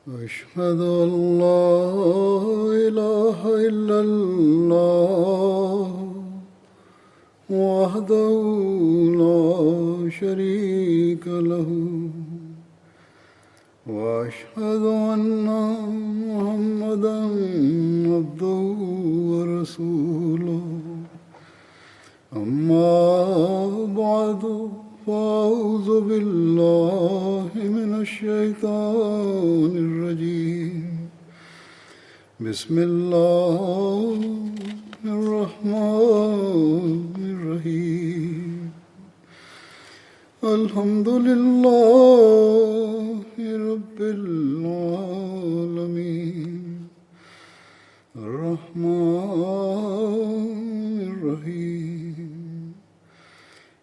أشهد أن لا إله إلا الله وحده لا شريك له وأشهد أن محمدا عبده ورسوله أما بعد فأعوذ بالله من الشيطان الرجيم بسم الله الرحمن الرحيم الحمد لله رب العالمين الرحمن الرحيم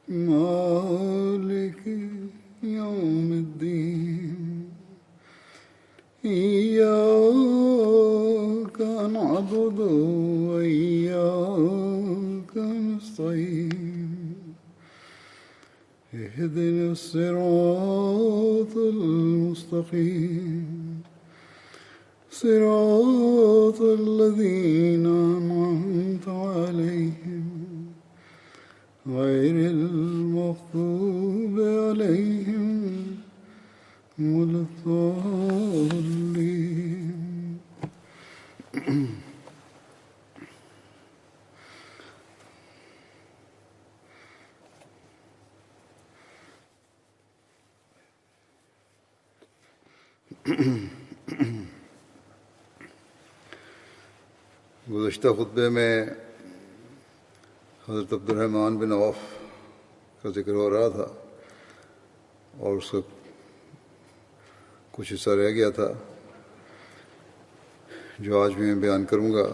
مالك يوم الدين إياك نعبد وإياك نستعين اهدنا الصراط المستقيم صراط الذين أنعمت عليهم غير المغضوب عليهم ولا الضالين. گزشتہ خطبے میں حضرت عبد الرحمن بن عوف کا ذکر ہو رہا تھا اور اس کا کچھ حصہ رہ گیا تھا جو آج بھی میں بیان کروں گا.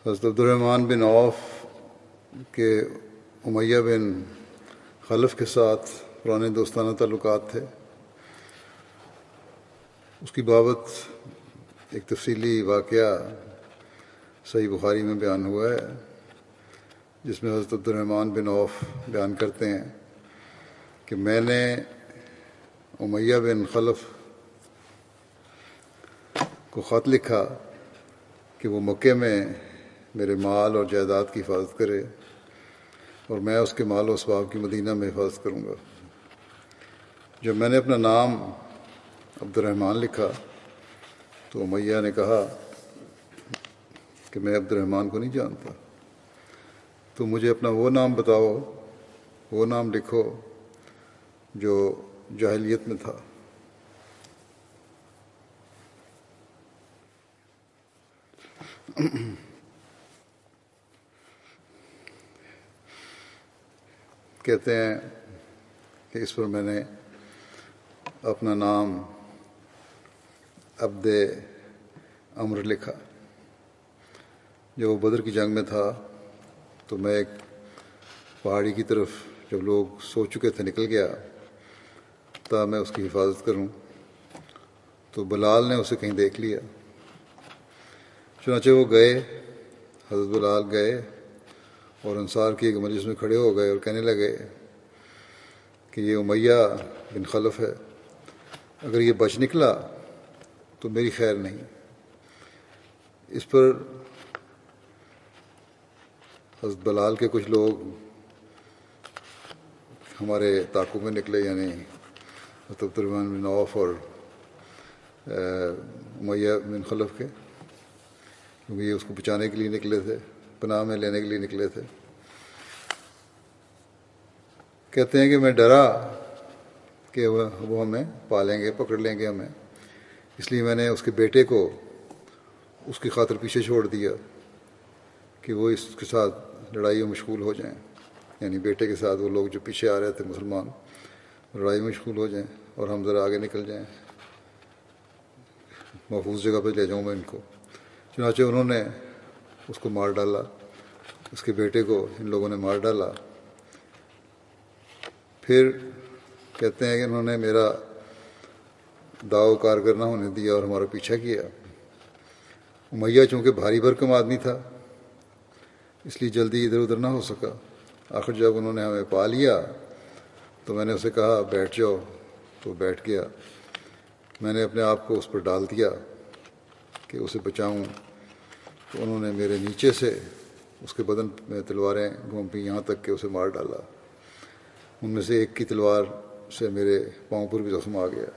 حضرت عبد الرحمن بن عوف کے امیہ بن خلف کے ساتھ پرانے دوستانہ تعلقات تھے. اس کی بابت ایک تفصیلی واقعہ صحیح بخاری میں بیان ہوا ہے جس میں حضرت عبد الرحمن بن عوف بیان کرتے ہیں کہ میں نے امیہ بن خلف کو خط لکھا کہ وہ مکے میں میرے مال اور جائیداد کی حفاظت کرے اور میں اس کے مال و اسباب کی مدینہ میں حفاظت کروں گا. جب میں نے اپنا نام عبد الرحمن لکھا تو امیہ نے کہا کہ میں عبد الرحمن کو نہیں جانتا، تو مجھے اپنا وہ نام بتاؤ، وہ نام لکھو جو جاہلیت میں تھا. کہتے ہیں کہ اس پر میں نے اپنا نام عبد عمر لکھا. جب وہ بدر کی جنگ میں تھا تو میں ایک پہاڑی کی طرف جب لوگ سو چکے تھے نکل گیا تا میں اس کی حفاظت کروں تو بلال نے اسے کہیں دیکھ لیا. چنانچہ وہ گئے، حضرت بلال گئے اور انصار کی ایک مجلس میں کھڑے ہو گئے اور کہنے لگے کہ یہ امیہ بن خلف ہے، اگر یہ بچ نکلا تو میری خیر نہیں. اس پر حضرت بلال کے کچھ لوگ ہمارے تعاقب میں نکلے، یعنی حضرت عبد الرحمن بن عوف اور امیہ بن خلف کے، کیونکہ یہ اس کو بچانے کے لیے نکلے تھے، پناہ میں لینے کے لیے نکلے تھے. کہتے ہیں کہ میں ڈرا کہ وہ ہمیں پالیں گے، پکڑ لیں گے ہمیں، اس لیے میں نے اس کے بیٹے کو اس کی خاطر پیچھے چھوڑ دیا کہ وہ اس کے ساتھ لڑائی میں مشغول ہو جائیں، یعنی بیٹے کے ساتھ وہ لوگ جو پیچھے آ رہے تھے مسلمان لڑائی میں مشغول ہو جائیں اور ہم ذرا آگے نکل جائیں، محفوظ جگہ پہ لے جاؤں میں ان کو. چنانچہ انہوں نے اس کو مار ڈالا، اس کے بیٹے کو ان لوگوں نے مار ڈالا. پھر کہتے ہیں کہ انہوں نے میرا داو کارگر نہ ہونے دیا اور ہمارا پیچھا کیا. امیہ چونکہ بھاری بھرکم آدمی تھا اس لیے جلدی ادھر ادھر نہ ہو سکا. آخر جب انہوں نے ہمیں پا لیا تو میں نے اسے کہا بیٹھ جاؤ، تو بیٹھ گیا. میں نے اپنے آپ کو اس پر ڈال دیا کہ اسے بچاؤں، تو انہوں نے میرے نیچے سے اس کے بدن میں تلواریں گھونپی یہاں تک کہ اسے مار ڈالا۔ ان میں سے ایک کی تلوار سے میرے پاؤں پر بھی زخم آ گیا۔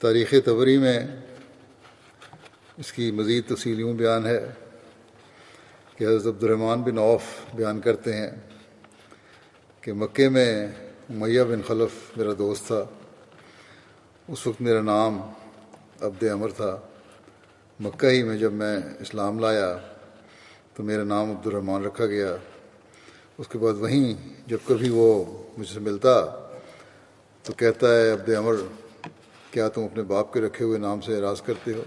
تاریخ طبری میں اس کی مزید تفصیل یوں بیان ہے کہ حضرت عبد الرحمن بن عوف بیان کرتے ہیں کہ مکے میں امیہ بن خلف میرا دوست تھا۔ اس وقت میرا نام عبد عمر تھا۔ مکہ ہی میں جب میں اسلام لایا تو میرا نام عبد الرحمن رکھا گیا۔ اس کے بعد وہیں جب کبھی وہ مجھ سے ملتا تو کہتا ہے عبد عمر، کیا تم اپنے باپ کے رکھے ہوئے نام سے اعراض کرتے ہو؟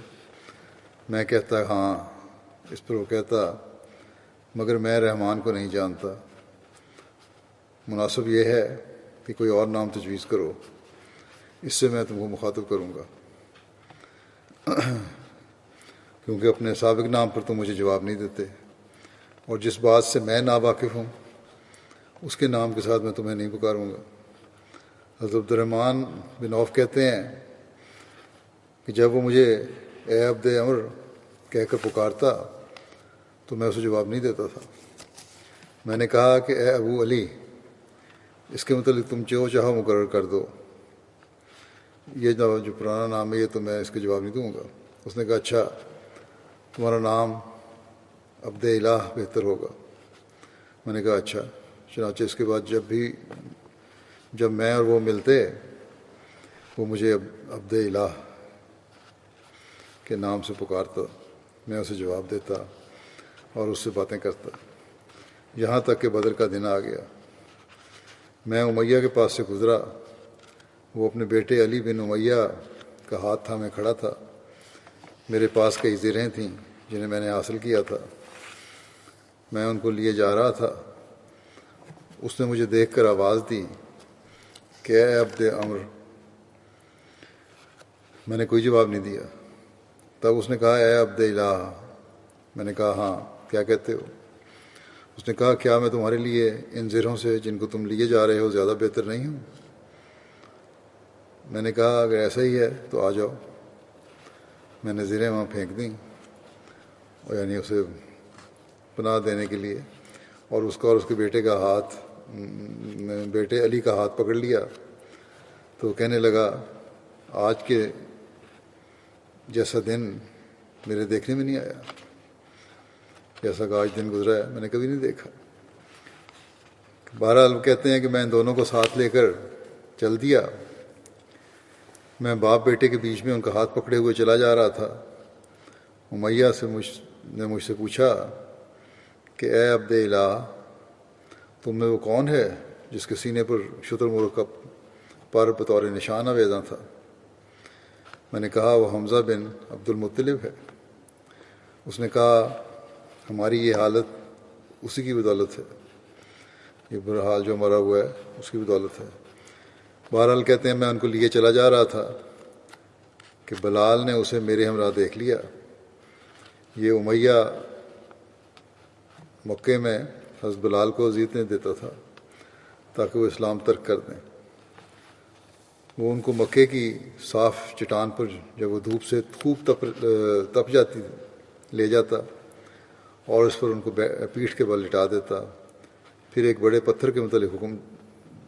میں کہتا ہاں۔ اس پر وہ کہتا مگر میں رحمان کو نہیں جانتا، مناسب یہ ہے کہ کوئی اور نام تجویز کرو، اس سے میں تم کو مخاطب کروں گا، کیونکہ اپنے سابق نام پر تم مجھے جواب نہیں دیتے، اور جس بات سے میں ناواقف ہوں اس کے نام کے ساتھ میں تمہیں نہیں پکاروں گا۔ حضرت عبد الرحمن بن عوف کہتے ہیں کہ جب وہ مجھے اے عبد عمر کہہ کر پکارتا تو میں اسے جواب نہیں دیتا تھا۔ میں نے کہا کہ اے ابو علی، اس کے متعلق تم جو چاہو مقرر کر دو، یہ جو پرانا نام ہے یہ تو میں اس کے جواب نہیں دوں گا۔ اس نے کہا اچھا، تمہارا نام عبد الہ بہتر ہوگا۔ میں نے کہا اچھا۔ چنانچہ اس کے بعد جب میں اور وہ ملتے وہ مجھے عبد الہ کے نام سے پکارتا، میں اسے جواب دیتا اور اس سے باتیں کرتا، یہاں تک کہ بدر کا دن آ گیا۔ میں امیہ کے پاس سے گزرا، وہ اپنے بیٹے علی بن امیہ کا ہاتھ تھامے کھڑا تھا۔ میرے پاس کئی زرہیں تھیں جنہیں میں نے حاصل کیا تھا، میں ان کو لیے جا رہا تھا۔ اس نے مجھے دیکھ کر آواز دی کہ اے عبد عمر۔ میں نے کوئی جواب نہیں دیا۔ تب اس نے کہا اے عبد الہ۔ میں نے کہا ہاں، کیا کہتے ہو؟ اس نے کہا کیا میں تمہارے لیے ان زرہوں سے جن کو تم لیے جا رہے ہو زیادہ بہتر نہیں ہوں؟ میں نے کہا اگر ایسا ہی ہے تو آ جاؤ۔ میں نے زرہیں وہاں پھینک دیں، اور یعنی اسے پناہ دینے کے لیے، اور اس کا اور اس کے بیٹے علی کا ہاتھ پکڑ لیا تو کہنے لگا آج کے جیسا دن میرے دیکھنے میں نہیں آیا، جیسا کہ آج دن گزرا ہے میں نے کبھی نہیں دیکھا۔ بہرحال کہتے ہیں کہ میں ان دونوں کو ساتھ لے کر چل دیا۔ میں باپ بیٹے کے بیچ میں ان کا ہاتھ پکڑے ہوئے چلا جا رہا تھا۔ امیہ نے مجھ سے پوچھا کہ اے عبد الہ، تم میں وہ کون ہے جس کے سینے پر شتر مرغ کا پر بطور نشان آویزاں تھا؟ میں نے کہا وہ حمزہ بن عبد المطلب ہے۔ اس نے کہا ہماری یہ حالت اسی کی بدولت ہے، یہ برا حال جو مرا ہوا ہے اس کی بدولت ہے۔ بہرحال کہتے ہیں میں ان کو لیے چلا جا رہا تھا کہ بلال نے اسے میرے ہمراہ دیکھ لیا۔ یہ امیہ مکے میں حضرت بلال کو اذیتیں دیتا تھا تاکہ وہ اسلام ترک کر دیں۔ وہ ان کو مکے کی صاف چٹان پر جب وہ دھوپ سے خوب تپ جاتی لے جاتا اور اس پر ان کو پیٹھ کے بل لٹا دیتا، پھر ایک بڑے پتھر کے متعلق حکم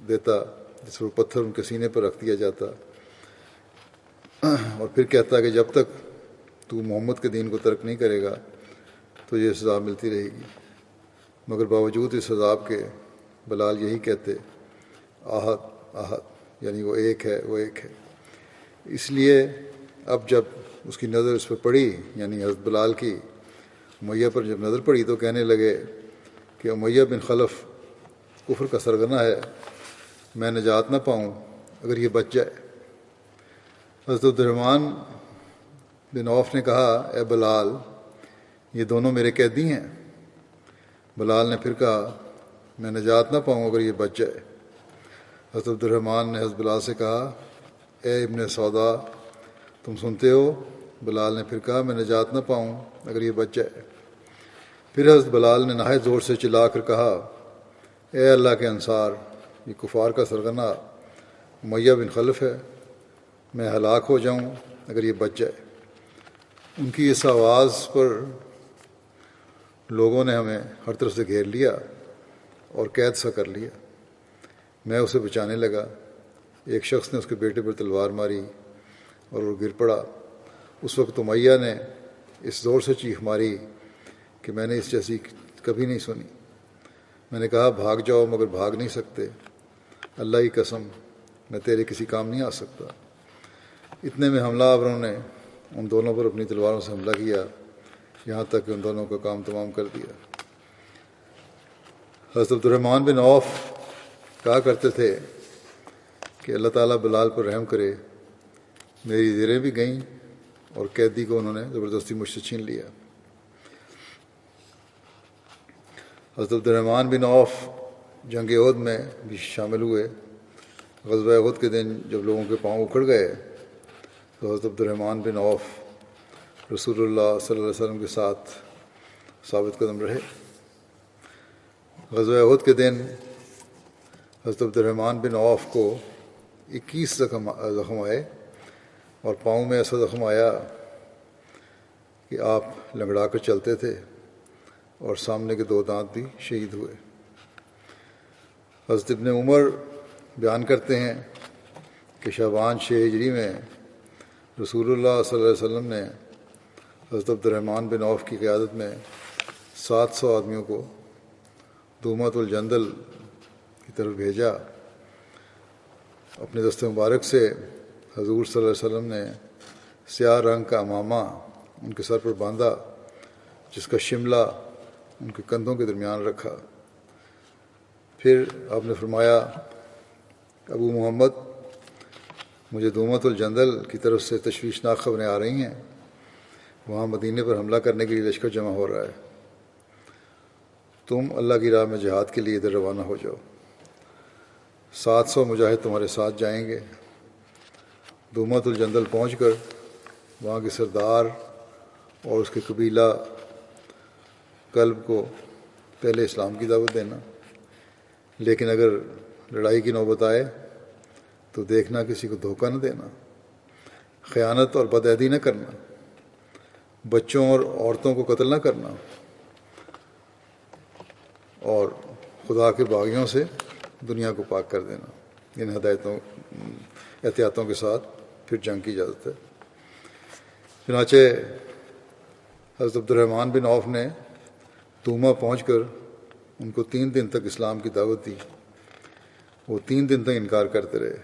دیتا جس پر پتھر ان کے سینے پر رکھ دیا جاتا، اور پھر کہتا کہ جب تک تو محمد کے دین کو ترک نہیں کرے گا تو یہ سزا ملتی رہے گی۔ مگر باوجود اس عذاب کے بلال یہی کہتے احد احد، یعنی وہ ایک ہے، وہ ایک ہے۔ اس لیے اب جب اس کی نظر اس پر پڑی، یعنی حضرت بلال کی امیہ پر جب نظر پڑی تو کہنے لگے کہ امیہ بن خلف کفر کا سرغنہ ہے، میں نجات نہ پاؤں اگر یہ بچ جائے۔ حضرت عبد الرحمن بن عوف نے کہا اے بلال، یہ دونوں میرے قیدی ہیں۔ بلال نے پھر کہا میں نجات نہ پاؤں اگر یہ بچ جائے۔ حضرت عبد الرحمن نے حضرت بلال سے کہا اے ابن سودا، تم سنتے ہو؟ بلال نے پھر کہا میں نجات نہ پاؤں اگر یہ بچ جائے۔ پھر حضرت بلال نے نہایت زور سے چلا کر کہا، اے اللہ کے انصار، یہ کفار کا سرغنہ امیہ بن خلف ہے، میں ہلاک ہو جاؤں اگر یہ بچ جائے۔ ان کی اس آواز پر لوگوں نے ہمیں ہر طرف سے گھیر لیا اور قید سا کر لیا۔ میں اسے بچانے لگا، ایک شخص نے اس کے بیٹے پر تلوار ماری اور وہ گر پڑا۔ اس وقت امیہ نے اس زور سے چیخ ماری کہ میں نے اس جیسی کبھی نہیں سنی۔ میں نے کہا، بھاگ جاؤ، مگر بھاگ نہیں سکتے، اللہ کی قسم میں تیرے کسی کام نہیں آ سکتا۔ اتنے میں حملہ آوروں نے ان دونوں پر اپنی تلواروں سے حملہ کیا، یہاں تک کہ ان دونوں کا کام تمام کر دیا۔ حضرت عبد الرحمن بن عوف کہا کرتے تھے کہ اللہ تعالیٰ بلال پر رحم کرے، میری زیریں بھی گئیں اور قیدی کو انہوں نے زبردستی مجھ سے چھین لیا۔ حضرت عبد الرحمن بن عوف جنگ احد میں بھی شامل ہوئے۔ غزوہ احد کے دن جب لوگوں کے پاؤں اکھڑ گئے تو حضرت عبد الرحمن بن عوف رسول اللہ صلی اللہ علیہ وسلم کے ساتھ ثابت قدم رہے۔ غزوہ احد کے دن حضرت عبد الرحمن بن عوف کو 21 زخم آئے اور پاؤں میں ایسا زخم آیا کہ آپ لنگڑا کر چلتے تھے اور سامنے کے 2 دانت بھی شہید ہوئے۔ حضرت ابن عمر بیان کرتے ہیں کہ شعبان 6 ہجری میں رسول اللہ صلی اللہ علیہ وسلم نے حضرت عبد الرحمن بن عوف کی قیادت میں 700 آدمیوں کو دومۃ الجندل کی طرف بھیجا۔ اپنے دست مبارک سے حضور صلی اللہ علیہ وسلم نے سیاہ رنگ کا امامہ ان کے سر پر باندھا، جس کا شملہ ان کے کندھوں کے درمیان رکھا۔ پھر آپ نے فرمایا، ابو محمد، مجھے دومۃ الجندل کی طرف سے تشویشناک خبریں آ رہی ہیں، وہاں مدینے پر حملہ کرنے کے لیے لشکر جمع ہو رہا ہے، تم اللہ کی راہ میں جہاد کے لیے ادھر روانہ ہو جاؤ۔ 700 مجاہد تمہارے ساتھ جائیں گے۔ دومۃ الجندل پہنچ کر وہاں کے سردار اور اس کے قبیلہ کلب کو پہلے اسلام کی دعوت دینا، لیکن اگر لڑائی کی نوبت آئے تو دیکھنا کسی کو دھوکہ نہ دینا، خیانت اور بدعہدی نہ کرنا، بچوں اور عورتوں کو قتل نہ کرنا، اور خدا کے باغیوں سے دنیا کو پاک کر دینا۔ ان احتیاطوں کے ساتھ پھر جنگ کی اجازت ہے۔ چنانچہ حضرت عبد الرحمن بن عوف نے دوما پہنچ کر ان کو 3 دن تک اسلام کی دعوت دی۔ وہ 3 دن تک انکار کرتے رہے۔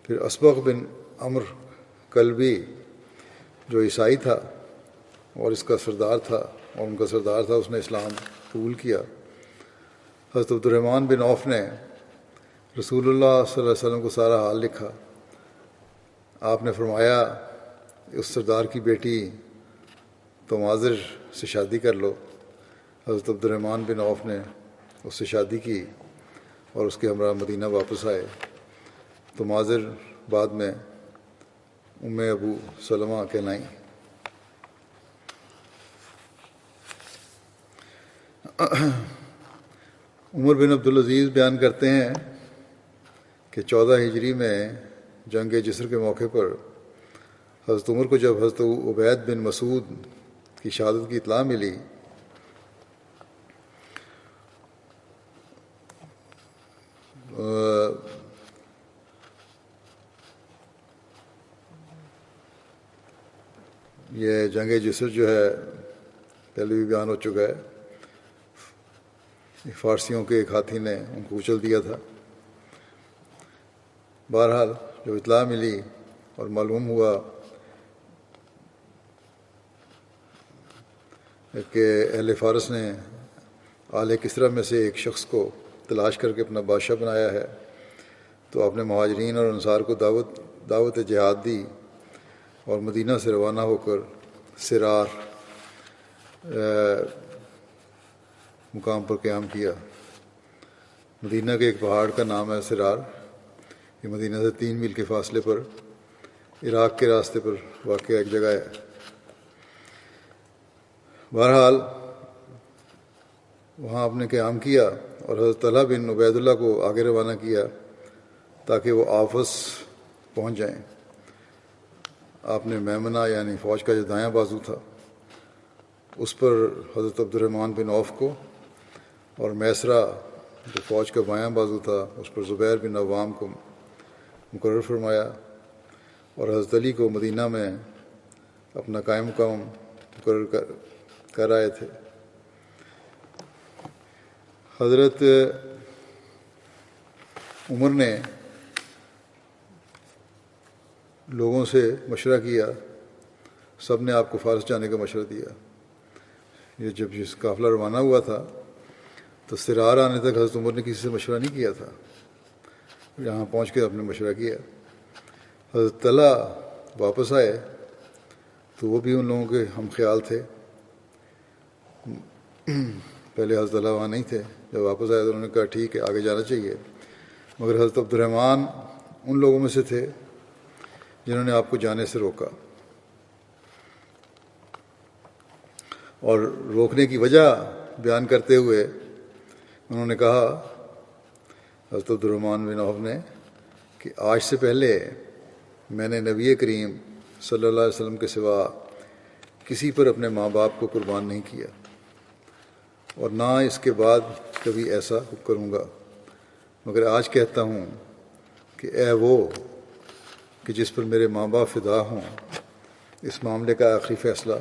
پھر اسبغ بن عمر کلبی جو عیسائی تھا اور اس کا سردار تھا اور ان کا سردار تھا، اس نے اسلام قبول کیا۔ حضرت عبد الرحمن بن عوف نے رسول اللہ صلی اللہ علیہ وسلم کو سارا حال لکھا۔ آپ نے فرمایا، اس سردار کی بیٹی تماذر سے شادی کر لو۔ حضرت عبد الرحمن بن عوف نے اس سے شادی کی اور اس کے ہمراہ مدینہ واپس آئے۔ تماذر بعد میں ام ابو سلمہ کہلائیں۔ عمر بن عبدالعزیز بیان کرتے ہیں کہ 14 ہجری میں جنگ جسر کے موقع پر حضرت عمر کو جب حضرت عبید بن مسعود کی شہادت کی اطلاع ملی یہ جنگ جسر جو ہے پہلے بھی بیان ہو چکا ہے، فارسیوں کے ایک ہاتھی نے ان کو کچل دیا تھا۔ بہرحال جب اطلاع ملی اور معلوم ہوا کہ اہل فارس نے آل کسریٰ میں سے ایک شخص کو تلاش کر کے اپنا بادشاہ بنایا ہے، تو آپ نے مہاجرین اور انصار کو دعوت جہاد دی اور مدینہ سے روانہ ہو کر سرار مقام پر قیام کیا۔ مدینہ کے ایک پہاڑ کا نام ہے سرار۔ یہ مدینہ سے 3 میل کے فاصلے پر عراق کے راستے پر واقع ایک جگہ ہے۔ بہرحال وہاں آپ نے قیام کیا اور حضرت طلحہ بن عبید اللہ کو آگے روانہ کیا تاکہ وہ آفس پہنچ جائیں۔ آپ نے میمنہ یعنی فوج کا جو دایاں بازو تھا اس پر حضرت عبد الرحمن بن عوف کو، اور میسرہ جو فوج کا بایاں بازو تھا اس پر زبیر بن عوام کو مقرر فرمایا، اور حضرت علی کو مدینہ میں اپنا قائم مقام مقرر کر آئے تھے۔ حضرت عمر نے لوگوں سے مشورہ کیا، سب نے آپ کو فارس جانے کا مشورہ دیا۔ یہ جب قافلہ روانہ ہوا تھا تو سرار آنے تک حضرت عمر نے کسی سے مشورہ نہیں کیا تھا، یہاں پہنچ کے آپ نے مشورہ کیا۔ حضرت طلحہ واپس آئے تو وہ بھی ان لوگوں کے ہم خیال تھے، پہلے حضرت طلحہ وہاں نہیں تھے، جب واپس آئے تو انہوں نے کہا ٹھیک ہے آگے جانا چاہیے، مگر حضرت عبد الرحمن ان لوگوں میں سے تھے جنہوں نے آپ کو جانے سے روکا، اور روکنے کی وجہ بیان کرتے ہوئے انہوں نے کہا حضرت عبد الرحمن بن عوف نے کہ آج سے پہلے میں نے نبی کریم صلی اللہ علیہ وسلم کے سوا کسی پر اپنے ماں باپ کو قربان نہیں کیا، اور نہ اس کے بعد کبھی ایسا کروں گا، مگر آج کہتا ہوں کہ اے وہ کہ جس پر میرے ماں باپ فدا ہوں، اس معاملے کا آخری فیصلہ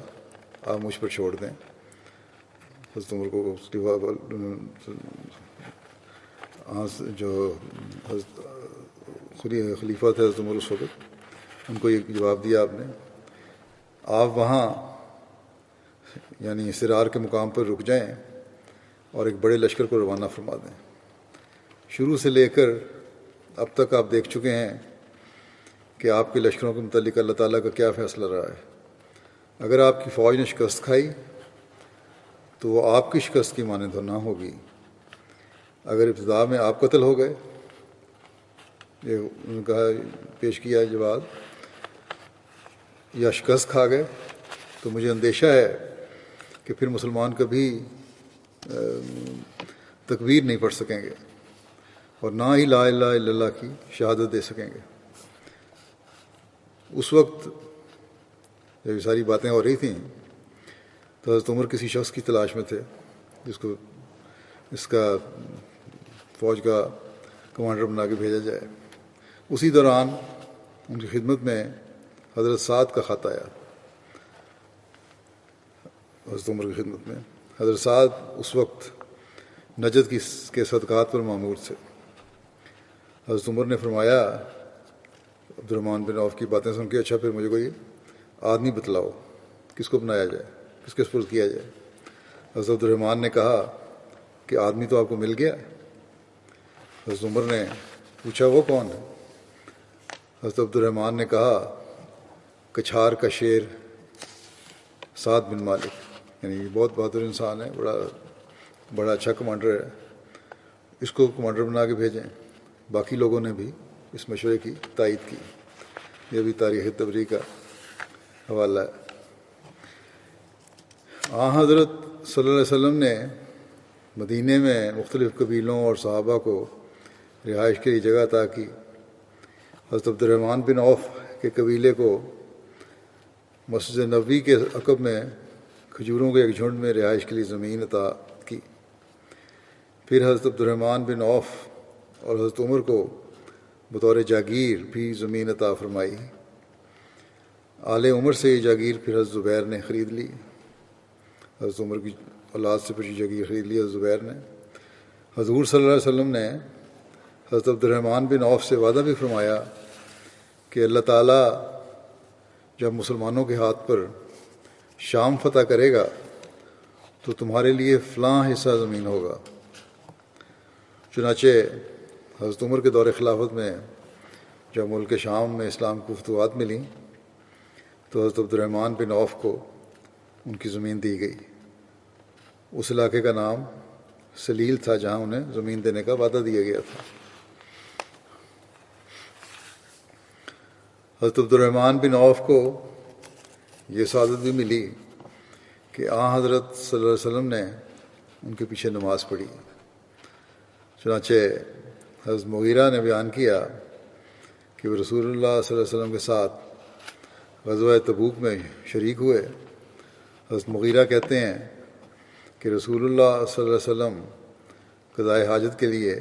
آپ مجھ پر چھوڑ دیں۔ حضرت عمر کو جو خلیفہ تھے حضرت عمر اس وقت، ان کو یہ جواب دیا آپ نے، آپ وہاں یعنی سرار کے مقام پر رک جائیں اور ایک بڑے لشکر کو روانہ فرما دیں۔ شروع سے لے کر اب تک آپ دیکھ چکے ہیں کہ آپ کے لشکروں کے متعلق اللہ تعالیٰ کا کیا فیصلہ رہا ہے۔ اگر آپ کی فوج نے شکست کھائی تو وہ آپ کی شکست کی مانند تو نہ ہوگی، اگر ابتدا میں آپ قتل ہو گئے، یہ انہوں نے کہا پیش کیا جواب، یا شکست کھا گئے تو مجھے اندیشہ ہے کہ پھر مسلمان کبھی تکبیر نہیں پڑھ سکیں گے اور نہ ہی لا الہ الا اللہ کی شہادت دے سکیں گے۔ اس وقت جب یہ ساری باتیں ہو رہی تھیں تو حضرت عمر کسی شخص کی تلاش میں تھے جس کو اس کا فوج کا کمانڈر بنا کے بھیجا جائے۔ اسی دوران ان کی خدمت میں حضرت سعد کا خط آیا، حضرت عمر کی خدمت میں۔ حضرت سعد اس وقت نجد کے صدقات پر مامور تھے۔ حضرت عمر نے فرمایا عبد الرحمن بن عوف کی باتیں سن کے، اچھا پھر مجھے کوئی آدمی بتلاؤ کس کو بنایا جائے، کس کے سپرد کیا جائے۔ حضرت عبد الرحمن نے کہا کہ آدمی تو آپ کو مل گیا۔ حضرت عمر نے پوچھا وہ کون ہے؟ حضرت عبد الرحمن نے کہا کچھار کا شیر سعد بن مالک، یعنی یہ بہت بہادر انسان ہے، بڑا اچھا کمانڈر ہے، اس کو کمانڈر بنا کے بھیجیں۔ باقی لوگوں نے بھی اس مشورے کی تائید کی۔ یہ بھی تاریخ تبری کا حوالہ ہے۔ حضرت صلی اللہ علیہ وسلم نے مدینے میں مختلف قبیلوں اور صحابہ کو رہائش کے لیے جگہ عطا کی۔ حضرت عبد الرحمن بن عوف کے قبیلے کو مسجد نبوی کے عقب میں کھجوروں کے ایک جھنڈ میں رہائش کے لیے زمین عطا کی۔ پھر حضرت عبد الرحمن بن عوف اور حضرت عمر کو بطور جاگیر بھی زمین عطا فرمائی۔ آل عمر سے یہ جاگیر پھر حضرت زبیر نے خرید لی، حضرت عمر کی اولاد سے پھر یہ جاگیر خرید لی حضرت زبیر نے۔ حضور صلی اللہ علیہ وسلم نے حضرت عبد الرحمن بن عوف سے وعدہ بھی فرمایا کہ اللہ تعالیٰ جب مسلمانوں کے ہاتھ پر شام فتح کرے گا تو تمہارے لیے فلاں حصہ زمین ہوگا۔ چنانچہ حضرت عمر کے دور خلافت میں جب ملک شام میں اسلام کو فتوحات ملیں تو حضرت عبد الرحمن بن عوف کو ان کی زمین دی گئی۔ اس علاقے کا نام سلیل تھا جہاں انہیں زمین دینے کا وعدہ دیا گیا تھا۔ حضرت عبد الرحمن بن عوف کو یہ سعادت بھی ملی کہ حضرت صلی اللہ علیہ وسلم نے ان کے پیچھے نماز پڑھی۔ چنانچہ حضرت مغیرہ نے بیان کیا کہ وہ رسول اللہ صلی اللہ علیہ وسلم کے ساتھ غزوہ تبوک میں شریک ہوئے۔ حضرت مغیرہ کہتے ہیں کہ رسول اللہ صلی اللہ علیہ وسلم قضائے حاجت کے لیے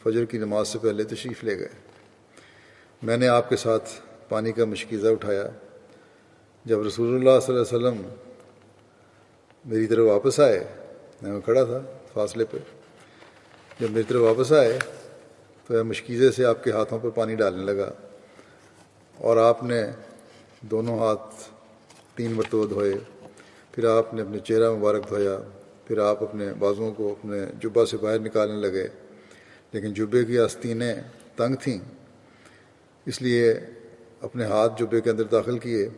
فجر کی نماز سے پہلے تشریف لے گئے۔ میں نے آپ کے ساتھ پانی کا مشکیزہ اٹھایا۔ جب رسول اللہ صلی اللہ علیہ وسلم میری طرف واپس آئے، میں کھڑا تھا فاصلے پہ، جب میری طرف واپس آئے تو میں مشکیزے سے آپ کے ہاتھوں پر پانی ڈالنے لگا، اور آپ نے دونوں ہاتھ 3 مرتبہ دھوئے، پھر آپ نے اپنے چہرہ مبارک دھویا، پھر آپ اپنے بازوؤں کو اپنے جبہ سے باہر نکالنے لگے، لیکن جبے کی آستینیں تنگ تھیں، اس لیے اپنے ہاتھ جبے کے اندر داخل کیے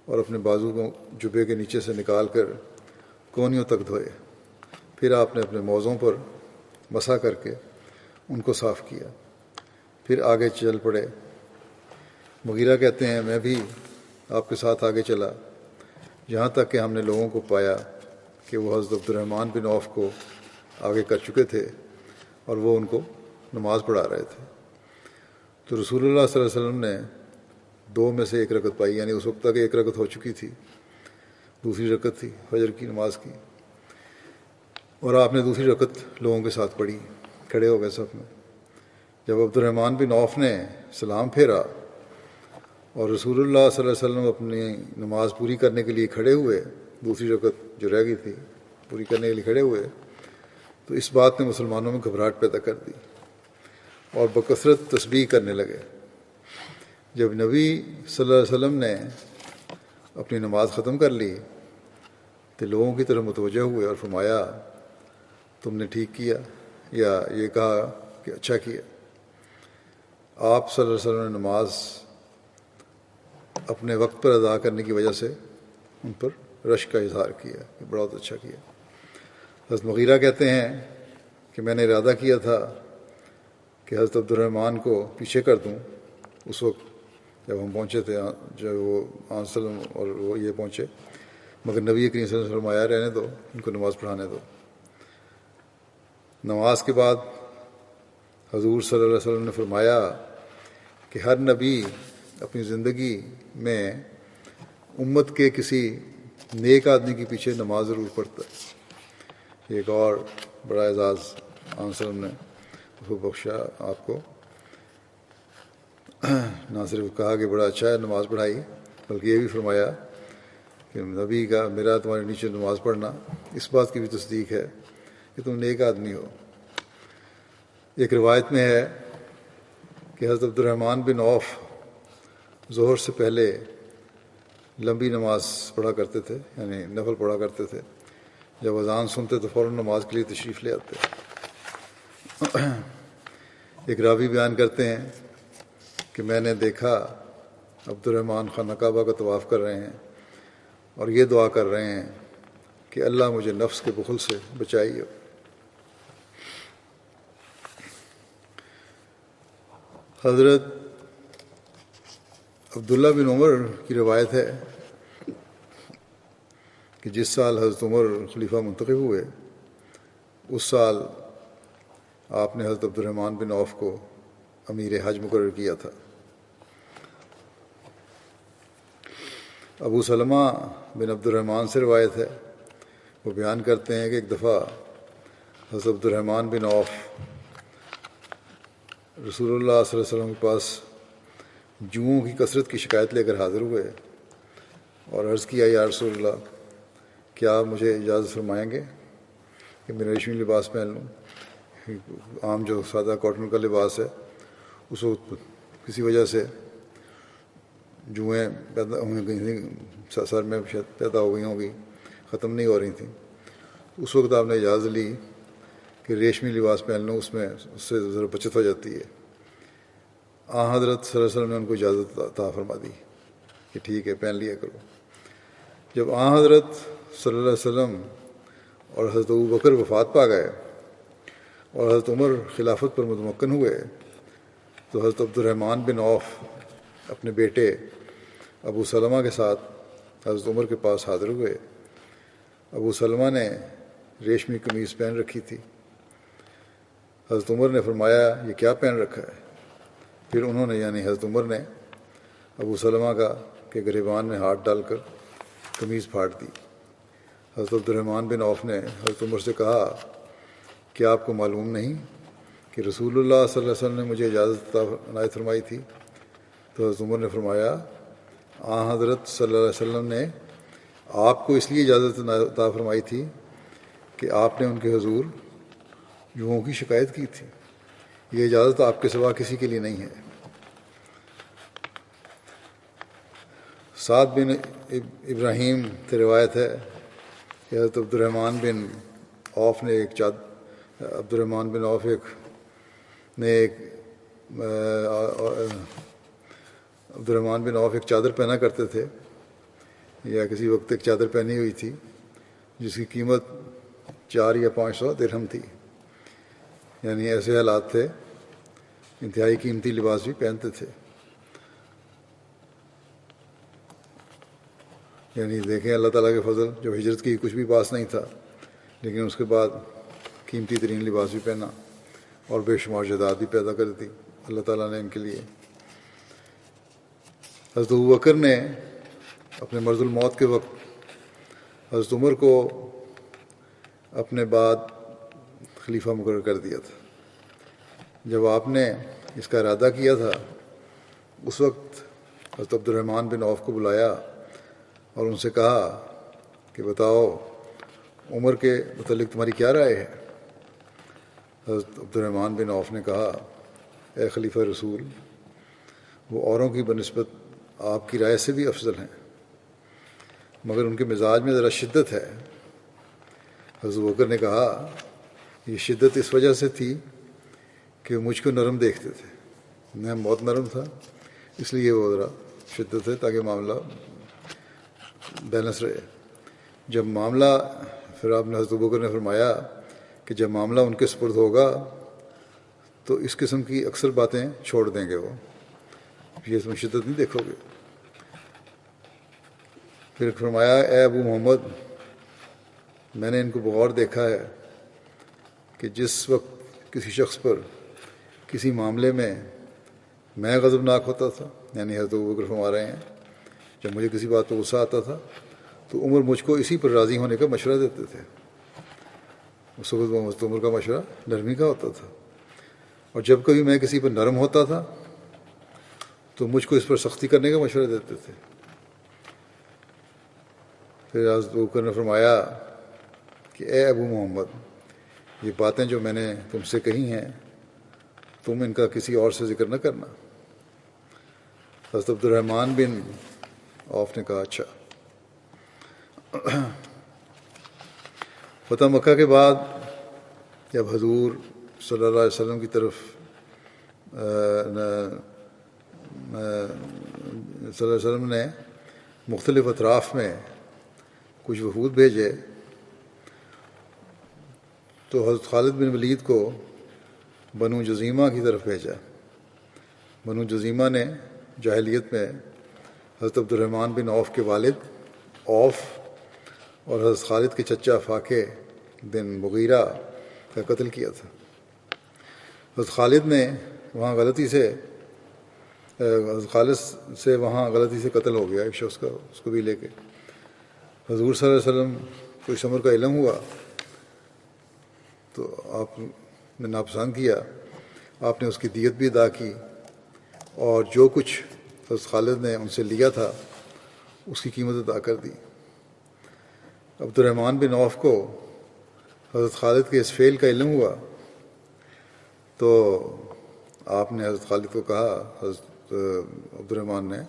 اور اپنے بازو کو جبے کے نیچے سے نکال کر کونیوں تک دھوئے۔ پھر آپ نے اپنے موزوں پر مسح کر کے ان کو صاف کیا، پھر آگے چل پڑے۔ مغیرہ کہتے ہیں میں بھی آپ کے ساتھ آگے چلا، یہاں تک کہ ہم نے لوگوں کو پایا کہ وہ حضرت عبد الرحمن بن عوف کو آگے کر چکے تھے اور وہ ان کو نماز پڑھا رہے تھے۔ تو رسول اللہ صلی اللہ علیہ وسلم نے 2 میں سے 1 رکعت پائی، یعنی اس وقت تک 1 رکعت ہو چکی تھی، دوسری رکعت تھی فجر کی نماز کی، اور آپ نے دوسری رکعت لوگوں کے ساتھ پڑھی، کھڑے ہو گئے صف میں۔ جب عبد الرحمن بن عوف نے سلام پھیرا اور رسول اللہ صلی اللہ علیہ وسلم اپنی نماز پوری کرنے کے لیے کھڑے ہوئے، دوسری رکعت جو رہ گئی تھی پوری کرنے کے لیے کھڑے ہوئے، تو اس بات نے مسلمانوں میں گھبراہٹ پیدا کر دی اور بکثرت تسبیح کرنے لگے۔ جب نبی صلی اللہ علیہ وسلم نے اپنی نماز ختم کر لی تو لوگوں کی طرف متوجہ ہوئے اور فرمایا تم نے ٹھیک کیا، یا یہ کہا کہ اچھا کیا۔ آپ صلی اللہ علیہ وسلم نے نماز اپنے وقت پر ادا کرنے کی وجہ سے ان پر رشک کا اظہار کیا کہ بہت اچھا کیا۔ حضرت مغیرہ کہتے ہیں کہ میں نے ارادہ کیا تھا کہ حضرت عبد الرحمن کو پیچھے کر دوں اس وقت جب ہم پہنچے تھے، جب وہ وسلم اور وہ یہ پہنچے، مگر نبی کریم صلی اللہ علیہ وسلم آیا رہنے دو، ان کو نماز پڑھانے دو۔ نماز کے بعد حضور صلی اللہ علیہ وسلم نے فرمایا کہ ہر نبی اپنی زندگی میں امت کے کسی نیک آدمی کے پیچھے نماز ضرور پڑھتا ہے۔ ایک اور بڑا اعزاز آن وسلم نے اس کو بخشا، آپ کو نہ صرف کہا کہ بڑا اچھا ہے نماز پڑھائی، بلکہ یہ بھی فرمایا کہ نبی کا میرا تمہارے نیچے نماز پڑھنا اس بات کی بھی تصدیق ہے کہ تم نیک آدمی ہو۔ ایک روایت میں ہے کہ حضرت عبد الرحمن بن عوف ظہر سے پہلے لمبی نماز پڑھا کرتے تھے، یعنی نفل پڑھا کرتے تھے۔ جب اذان سنتے تو فوراً نماز کے لیے تشریف لے آتے۔ ایک راوی بیان کرتے ہیں کہ میں نے دیکھا عبد الرحمن خانہ کعبہ کا طواف کر رہے ہیں اور یہ دعا کر رہے ہیں کہ اللہ مجھے نفس کے بخل سے بچائیے۔ حضرت عبداللہ بن عمر کی روایت ہے کہ جس سال حضرت عمر خلیفہ منتخب ہوئے اس سال آپ نے حضرت عبد الرحمن بن عوف کو امیر حج مقرر کیا تھا۔ ابو سلمہ بن عبد الرحمن سے روایت ہے، وہ بیان کرتے ہیں کہ ایک دفعہ حضرت عبد الرحمن بن عوف رسول اللہ صلی اللہ علیہ وسلم کے پاس جوؤں کی کثرت کی شکایت لے کر حاضر ہوئے اور عرض کیا یا رسول اللہ کیا آپ مجھے اجازت فرمائیں گے کہ میں ریشمی لباس پہن لوں؟ عام جو سادہ کاٹن کا لباس ہے اس وقت کسی وجہ سے جوئیں پیدا ہوئی تھیں، سر میں پیدا ہو گئی ہوں گی، ختم نہیں ہو رہی تھیں۔ اس وقت آپ نے اجازت لی کہ ریشمی لباس پہن لوں، اس سے ذرا بچت ہو جاتی ہے۔ حضرت صلی اللہ علیہ وسلم نے ان کو اجازت عطا فرما دی کہ ٹھیک ہے پہن لیا کرو۔ جب حضرت صلی اللہ علیہ وسلم اور حضرت ابوبکر وفات پا گئے اور حضرت عمر خلافت پر متمکن ہوئے تو حضرت عبد الرحمن بن عوف اپنے بیٹے ابو سلمہ کے ساتھ حضرت عمر کے پاس حاضر ہوئے۔ ابو سلمہ نے ریشمی قمیض پہن رکھی تھی۔ حضرت عمر نے فرمایا یہ کیا پہن رکھا ہے؟ پھر انہوں نے یعنی حضرت عمر نے ابو سلمہ کا کہ گریبان میں ہاتھ ڈال کر قمیض پھاڑ دی۔ حضرت عبد الرحمن بن عوف نے حضرت عمر سے کہا کہ آپ کو معلوم نہیں کہ رسول اللہ صلی اللہ علیہ وسلم نے مجھے اجازت عنایت فرمائی تھی؟ تو حضرت عمر نے فرمایا حضرت صلی اللہ علیہ وسلم نے آپ کو اس لیے اجازت عطا فرمائی تھی کہ آپ نے ان کے حضور یوہوں کی شکایت کی تھی، یہ اجازت آپ کے سوا کسی کے لیے نہیں ہے۔ سعد بن ابراہیم سے روایت ہے کہ حضرت عبد الرحمن بن عوف ایک چادر پہنا کرتے تھے، یا کسی وقت ایک چادر پہنی ہوئی تھی جس کی قیمت 400 یا 500 درہم تھی، یعنی ایسے حالات تھے انتہائی قیمتی لباس بھی پہنتے تھے۔ یعنی دیکھیں اللہ تعالیٰ کے فضل، جو ہجرت کی کچھ بھی پاس نہیں تھا لیکن اس کے بعد قیمتی ترین لباس بھی پہنا اور بے شمار جائیداد بھی پیدا کر دی اللہ تعالیٰ نے ان کے لیے۔ حضرت ابوبکر نے اپنے مرض الموت کے وقت حضرت عمر کو اپنے بعد خلیفہ مقرر کر دیا تھا۔ جب آپ نے اس کا ارادہ کیا تھا اس وقت حضرت عبد الرحمن بن عوف کو بلایا اور ان سے کہا کہ بتاؤ عمر کے متعلق تمہاری کیا رائے ہے؟ حضرت عبد الرحمن بن عوف نے کہا اے خلیفہ رسول، وہ اوروں کی بنسبت آپ کی رائے سے بھی افضل ہیں، مگر ان کے مزاج میں ذرا شدت ہے۔ حضرت ابوبکر نے کہا یہ شدت اس وجہ سے تھی کہ وہ مجھ کو نرم دیکھتے تھے، میں بہت نرم تھا، اس لیے وہ ذرا شدت ہے تاکہ معاملہ بیلنس رہے۔ جب معاملہ پھر آپ نے حضرت ابوبکر نے فرمایا کہ جب معاملہ ان کے سپرد ہوگا تو اس قسم کی اکثر باتیں چھوڑ دیں گے، وہ یہ اس میں شدت نہیں دیکھو گے۔ پھر فرمایا اے ابو محمد، میں نے ان کو بغور دیکھا ہے کہ جس وقت کسی شخص پر کسی معاملے میں غضبناک ہوتا تھا، یعنی حضرت ابوبکر فرما رہے ہیں جب مجھے کسی بات پہ غصہ آتا تھا تو عمر مجھ کو اسی پر راضی ہونے کا مشورہ دیتے تھے۔ اس وقت حضرت عمر کا مشورہ نرمی کا ہوتا تھا، اور جب کبھی میں کسی پر نرم ہوتا تھا تو مجھ کو اس پر سختی کرنے کا مشورہ دیتے تھے۔ پھر حضرت ابوبکر نے فرمایا کہ اے ابو محمد، یہ باتیں جو میں نے تم سے کہی ہیں تم ان کا کسی اور سے ذکر نہ کرنا۔ حضرت عبد الرحمن بن عوف نے کہا اچھا۔ فتح مکہ کے بعد جب حضور صلی اللہ علیہ وسلم کی طرف صلی اللہ علیہ وسلم نے مختلف اطراف میں کچھ وفود بھیجے تو حضرت خالد بن ولید کو بنو جزیمہ کی طرف بھیجا۔ بنو جزیمہ نے جاہلیت میں حضرت عبد الرحمن بن عوف کے والد عوف اور حضرت خالد کے چچا فاقہ بن مغیرہ کا قتل کیا تھا۔ حضرت خالد نے وہاں غلطی سے قتل ہو گیا ایک شخص کا، اس کو بھی لے کے حضور صلی اللہ علیہ وسلم کو اس امر کا علم ہوا تو آپ نے ناپسند کیا، آپ نے اس کی دیت بھی ادا کی اور جو کچھ حضرت خالد نے ان سے لیا تھا اس کی قیمت ادا کر دی۔ عبد الرحمن بن عوف کو حضرت خالد کے اس فعل کا علم ہوا تو آپ نے حضرت خالد کو کہا، حضرت عبد الرحمن نے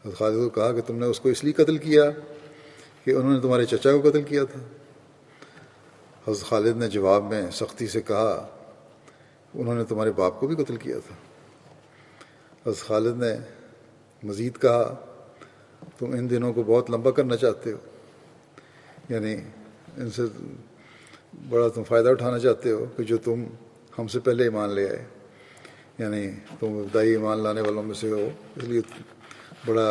حضرت خالد کو کہا کہ تم نے اس کو اس لیے قتل کیا کہ انہوں نے تمہارے چچا کو قتل کیا تھا۔ حضرت خالد نے جواب میں سختی سے کہا انہوں نے تمہارے باپ کو بھی قتل کیا تھا۔ حضرت خالد نے مزید کہا تم ان دنوں کو بہت لمبا کرنا چاہتے ہو، یعنی ان سے بڑا تم فائدہ اٹھانا چاہتے ہو کہ جو تم ہم سے پہلے ایمان لے آئے، یعنی تم ابتدائی ایمان لانے والوں میں سے ہو، اس لیے بڑا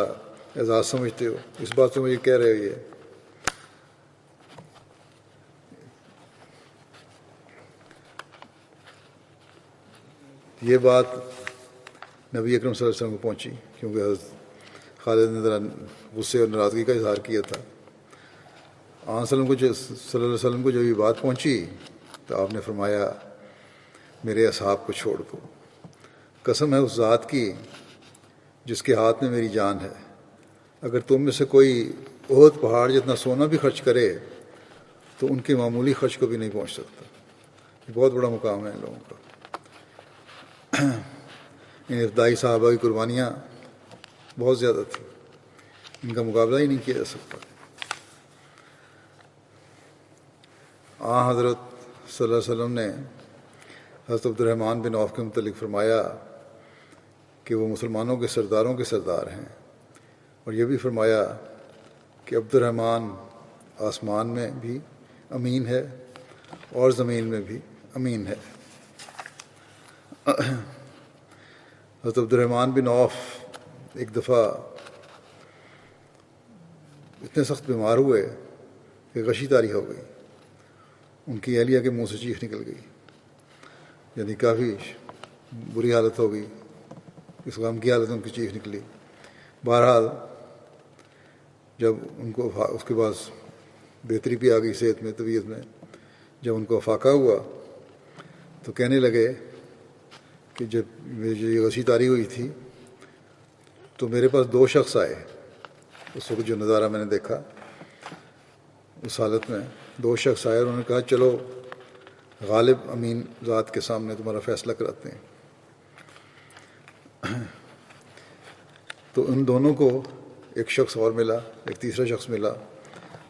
اعزاز سمجھتے ہو، اس بات سے مجھے کہہ رہے ہو یہ۔ یہ بات نبی اکرم صلی اللہ علیہ وسلم کو پہنچی، کیونکہ حضرت خالد نے ذرا غصے اور ناراضگی کا اظہار کیا تھا۔ آن صلی اللہ علیہ وسلم کو جب یہ بات پہنچی تو آپ نے فرمایا میرے اصحاب کو چھوڑ دو، قسم ہے اس ذات کی جس کے ہاتھ میں میری جان ہے، اگر تم میں سے کوئی احد پہاڑ جتنا سونا بھی خرچ کرے تو ان کے معمولی خرچ کو بھی نہیں پہنچ سکتا۔ یہ بہت بڑا مقام ہے ان لوگوں کا۔ ان ابتدائی صحابہ کی قربانیاں بہت زیادہ تھیں، ان کا مقابلہ ہی نہیں کیا جا سکتا۔ حضرت صلی اللہ علیہ وسلم نے حضرت عبد الرحمن بن عوف کے متعلق فرمایا کہ وہ مسلمانوں کے سرداروں کے سردار ہیں، اور یہ بھی فرمایا کہ عبد الرحمن آسمان میں بھی امین ہے اور زمین میں بھی امین ہے۔ حضرت عبد الرحمن بن عوف ایک دفعہ اتنے سخت بیمار ہوئے کہ غشی طاری ہو گئی، ان کی اہلیہ کے منہ سے چیخ نکل گئی، یعنی کافی بری حالت ہو گئی، اس غم کی حالت ان کی چیخ نکلی۔ بہرحال جب ان کو اس کے بعد بہتری بھی آ گئی صحت میں، طبیعت میں، جب ان کو افاقہ ہوا تو کہنے لگے کہ جب یہ غشی طاری ہوئی تھی تو میرے پاس دو شخص آئے، اس وقت جو نظارہ میں نے دیکھا اس حالت میں دو شخص آئے اور انہوں نے کہا چلو غالب امین ذات کے سامنے تمہارا فیصلہ کراتے ہیں۔ تو ان دونوں کو ایک شخص اور ملا، ایک تیسرا شخص ملا،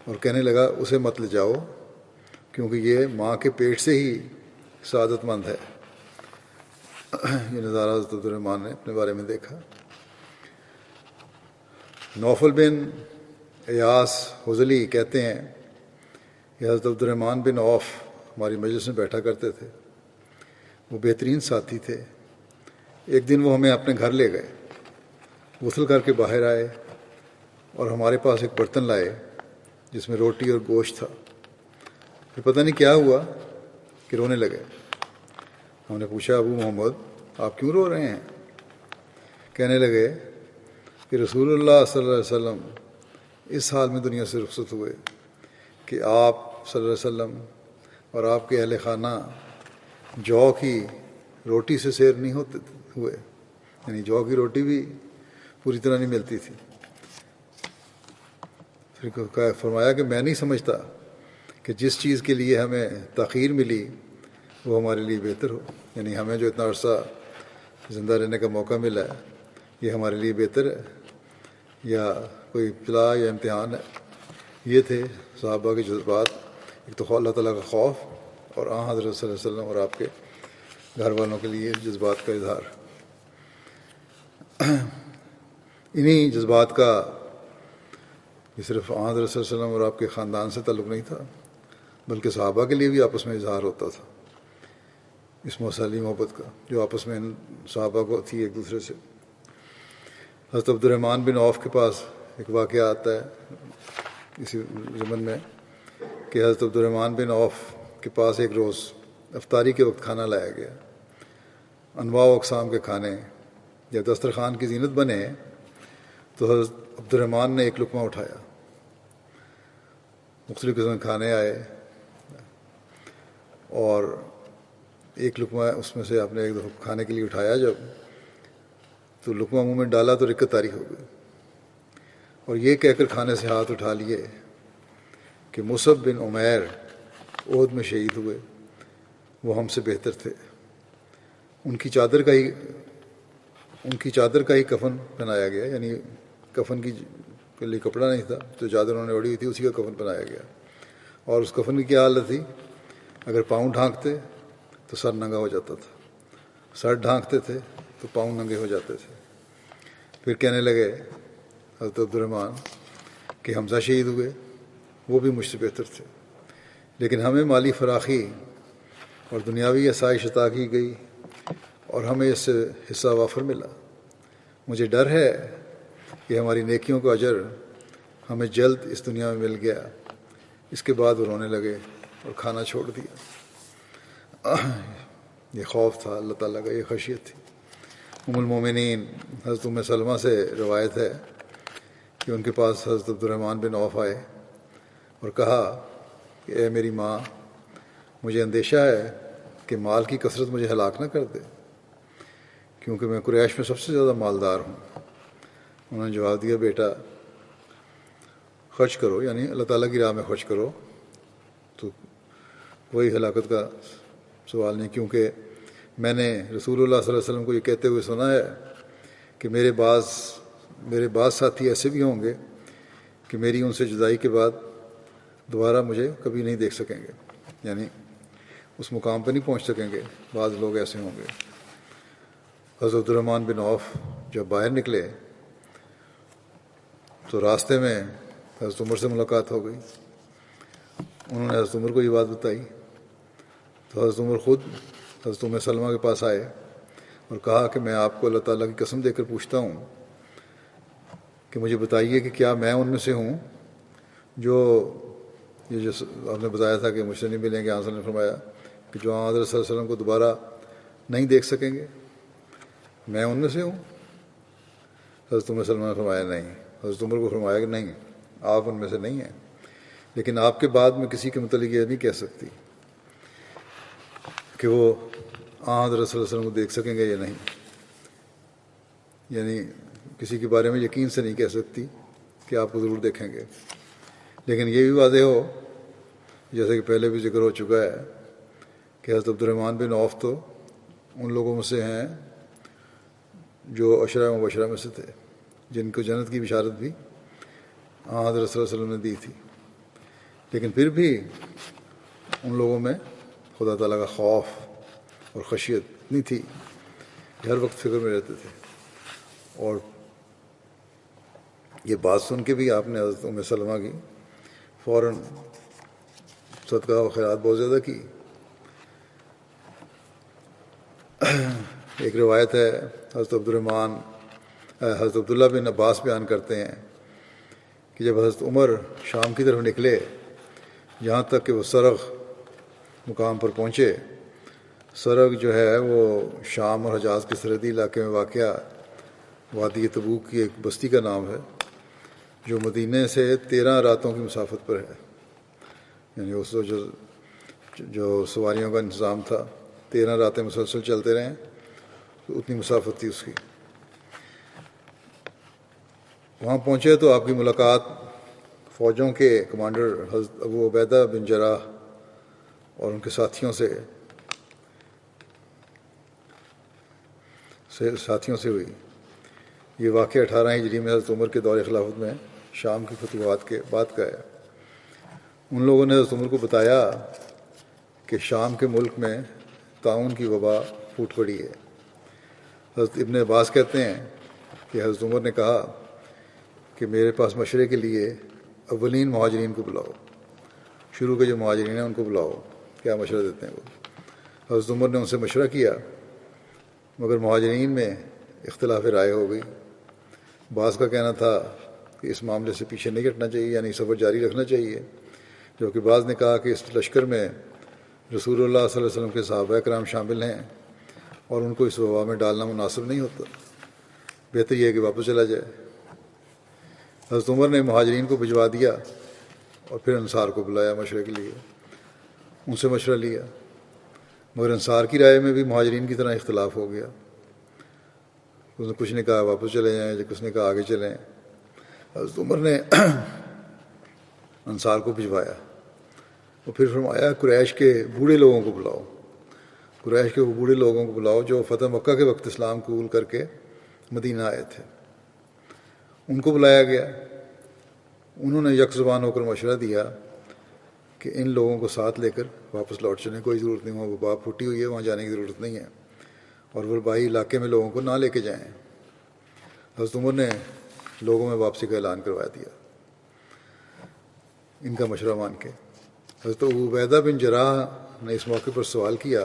اور کہنے لگا اسے مت لے جاؤ کیونکہ یہ ماں کے پیٹ سے ہی سعادت مند ہے۔ یہ نظارہ حضرت عبد الرحمن نے اپنے بارے میں دیکھا۔ نوفل بن ایاس حذلی کہتے ہیں کہ حضرت عبد الرحمن بن عوف ہماری مجلس میں بیٹھا کرتے تھے، وہ بہترین ساتھی تھے۔ ایک دن وہ ہمیں اپنے گھر لے گئے، غسل کر کے باہر آئے اور ہمارے پاس ایک برتن لائے جس میں روٹی اور گوشت تھا۔ پھر پتہ نہیں کیا ہوا کہ رونے لگے۔ ہم نے پوچھا ابو محمد آپ کیوں رو رہے ہیں؟ کہنے لگے کہ رسول اللہ صلی اللہ علیہ وسلم اس حال میں دنیا سے رخصت ہوئے کہ آپ صلی اللہ علیہ وسلم اور آپ کے اہل خانہ جو کی روٹی سے سیر نہیں ہوتے ہوئے، یعنی جو کی روٹی بھی پوری طرح نہیں ملتی تھی۔ پھر فرمایا کہ میں نہیں سمجھتا کہ جس چیز کے لیے ہمیں تاخیر ملی وہ ہمارے لیے بہتر ہو، یعنی ہمیں جو اتنا عرصہ زندہ رہنے کا موقع ملا ہے یہ ہمارے لیے بہتر ہے یا کوئی ابتلا یا امتحان ہے۔ یہ تھے صحابہ کے جذبات، ایک تو اللہ تعالیٰ کا خوف اور حضرت صلی اللہ علیہ وسلم اور آپ کے گھر والوں کے لیے جذبات کا اظہار۔ انہی جذبات کا یہ صرف حضرت صلی اللہ علیہ وسلم اور آپ کے خاندان سے تعلق نہیں تھا بلکہ صحابہ کے لیے بھی آپس میں اظہار ہوتا تھا اس موصلی محبت کا جو آپس میں صحابہ کو تھی ایک دوسرے سے۔ حضرت عبد الرحمن بن عوف کے پاس ایک واقعہ آتا ہے اسی ضمن میں کہ حضرت عبد الرحمن بن عوف کے پاس ایک روز افطاری کے وقت کھانا لایا گیا، انواع و اقسام کے کھانے۔ جب دسترخوان کی زینت بنے تو حضرت عبد الرحمن نے ایک لقمہ اٹھایا، مختلف قسم کے کھانے آئے اور ایک لقمہ اس میں سے آپ نے ایک دفعہ کھانے کے لیے اٹھایا جب تو لقمہ منہ میں ڈالا تو رکت طاری ہو گئی، اور یہ کہہ کر کھانے سے ہاتھ اٹھا لیے کہ مصعب بن عمیر احد میں شہید ہوئے، وہ ہم سے بہتر تھے، ان کی چادر کا ہی کفن پہنایا گیا، یعنی کفن کی کے لیے کپڑا نہیں تھا، جو چادر انہوں نے اوڑھی ہوئی تھی اسی کا کفن پہنایا گیا۔ اور اس کفن کی کیا حالت تھی؟ اگر پاؤں ڈھانکتے تو سر ننگا ہو جاتا تھا، سر ڈھانکتے تھے تو پاؤں ننگے ہو جاتے تھے۔ پھر کہنے لگے حضرت عبد الرحمن کہ حمزہ شہید ہوئے، وہ بھی مجھ سے بہتر تھے، لیکن ہمیں مالی فراخی اور دنیاوی آسائش عطا کی گئی اور ہمیں اس سے حصہ وافر ملا۔ مجھے ڈر ہے کہ ہماری نیکیوں کا اجر ہمیں جلد اس دنیا میں مل گیا۔ اس کے بعد وہ رونے لگے اور کھانا چھوڑ دیا۔ یہ خوف تھا اللہ تعالیٰ کا، یہ خشیت تھی۔ ام المومنین حضرت ام سلمہ سے روایت ہے کہ ان کے پاس حضرت عبد الرحمن بن عوف آئے اور کہا کہ اے میری ماں، مجھے اندیشہ ہے کہ مال کی کثرت مجھے ہلاک نہ کر دے، کیونکہ میں قریش میں سب سے زیادہ مالدار ہوں۔ انہوں نے جواب دیا، بیٹا خرچ کرو، یعنی اللہ تعالیٰ کی راہ میں خرچ کرو، تو کوئی ہلاکت کا سوال نہیں، کیونکہ میں نے رسول اللہ صلی اللہ علیہ وسلم کو یہ کہتے ہوئے سنا ہے کہ میرے بعض ساتھی ایسے بھی ہوں گے کہ میری ان سے جدائی کے بعد دوبارہ مجھے کبھی نہیں دیکھ سکیں گے، یعنی اس مقام پہ نہیں پہنچ سکیں گے، بعض لوگ ایسے ہوں گے۔ حضرت عبد الرحمن بن عوف جب باہر نکلے تو راستے میں حضرت عمر سے ملاقات ہو گئی۔ انہوں نے حضرت عمر کو یہ بات بتائی تو حضرت عمر خود حضرت ام سلمہ کے پاس آئے اور کہا کہ میں آپ کو اللہ تعالیٰ کی قسم دے کر پوچھتا ہوں کہ مجھے بتائیے کہ کیا میں ان میں سے ہوں جو آپ نے بتایا تھا کہ مجھ سے نہیں ملیں گے، آنسر نے فرمایا کہ جو حضرت صلی اللہ علیہ وسلم کو دوبارہ نہیں دیکھ سکیں گے، میں ان میں سے ہوں؟ حضرت ام سلمہ نے فرمایا نہیں۔ حضرت عمر کو فرمایا کہ نہیں، آپ ان میں سے نہیں ہیں، لیکن آپ کے بعد میں کسی کے متعلق یہ نہیں کہہ سکتی کہ وہ حضرت صلی اللہ علیہ وسلم کو دیکھ سکیں گے یا نہیں، یعنی کسی کے بارے میں یقین سے نہیں کہہ سکتی کہ آپ کو ضرور دیکھیں گے، لیکن یہ بھی واضح ہو، جیسے کہ پہلے بھی ذکر ہو چکا ہے کہ حضرت عبد الرحمن بن عوف تو ان لوگوں میں سے ہیں جو عشرہ مبشرہ میں سے تھے، جن کو جنت کی بشارت بھی حضرت صلی اللہ علیہ وسلم نے دی تھی، لیکن پھر بھی ان لوگوں میں خدا تعالیٰ کا خوف اور خشیت اتنی تھی کہ ہر وقت فکر میں رہتے تھے۔ اور یہ بات سن کے بھی آپ نے حضرت ام سلمہ کی فوراً صدقہ و خیرات بہت زیادہ کی۔ ایک روایت ہے حضرت حضرت عبداللہ بن عباس بیان کرتے ہیں کہ جب حضرت عمر شام کی طرف نکلے، جہاں تک کہ وہ سرغ مقام پر پہنچے، سرغ جو ہے وہ شام اور حجاز کے سرحدی علاقے میں واقع وادی تبوک کی ایک بستی کا نام ہے، جو مدینہ سے 13 راتوں کی مسافت پر ہے، یعنی اس جو سواریوں کا انتظام تھا 13 راتیں مسلسل چلتے رہیں تو اتنی مسافت تھی اس کی۔ وہاں پہنچے تو آپ کی ملاقات فوجوں کے کمانڈر حضرت ابو عبیدہ بن جراح اور ان کے ساتھیوں سے ہوئی۔ یہ واقعہ 18 ہجری میں حضرت عمر کے دور خلافت میں شام کی فتوحات کے بعد کا ہے۔ ان لوگوں نے حضرت عمر کو بتایا کہ شام کے ملک میں طاعون کی وبا پھوٹ پڑی ہے۔ حضرت ابن عباس کہتے ہیں کہ حضرت عمر نے کہا کہ میرے پاس مشورے کے لیے اولین مہاجرین کو بلاؤ، شروع کے جو مہاجرین ہیں ان کو بلاؤ، کیا مشورہ دیتے ہیں وہ۔ حضرت عمر نے ان سے مشورہ کیا، مگر مہاجرین میں اختلاف رائے ہو گئی۔ بعض کا کہنا تھا کہ اس معاملے سے پیچھے نہیں ہٹنا چاہیے، یعنی سفر جاری رکھنا چاہیے، جبکہ بعض نے کہا کہ اس لشکر میں رسول اللہ صلی اللہ علیہ وسلم کے صحابہ کرام شامل ہیں اور ان کو اس وبا میں ڈالنا مناسب نہیں ہوتا، بہتر یہ ہے کہ واپس چلا جائے۔ حضرت عمر نے مہاجرین کو بھجوا دیا اور پھر انصار کو بلایا مشورے کے لیے، ان سے مشورہ لیا، مگر انصار کی رائے میں بھی مہاجرین کی طرح اختلاف ہو گیا۔ کچھ نے کہا واپس چلے جائیں، کچھ نے کہا آگے چلیں۔ حضرت عمر نے انصار کو بھجوایا اور پھر فرمایا قریش کے بوڑھے لوگوں کو بلاؤ، قریش کے وہ بوڑھے لوگوں کو بلاؤ جو فتح مکہ کے وقت اسلام قبول کر کے مدینہ آئے تھے۔ ان کو بلایا گیا۔ انہوں نے یک زبان ہو کر مشورہ دیا کہ ان لوگوں کو ساتھ لے کر واپس لوٹ چلیں، کوئی ضرورت نہیں، وہاں وبا پھوٹی ہوئی ہے، وہاں جانے کی ضرورت نہیں ہے، اور وبائی علاقے میں لوگوں کو نہ لے کے جائیں۔ حضرت عمر نے لوگوں میں واپسی کا اعلان کروا دیا ان کا مشورہ مان کے۔ حضرت ابو عبیدہ بن جراح نے اس موقع پر سوال کیا،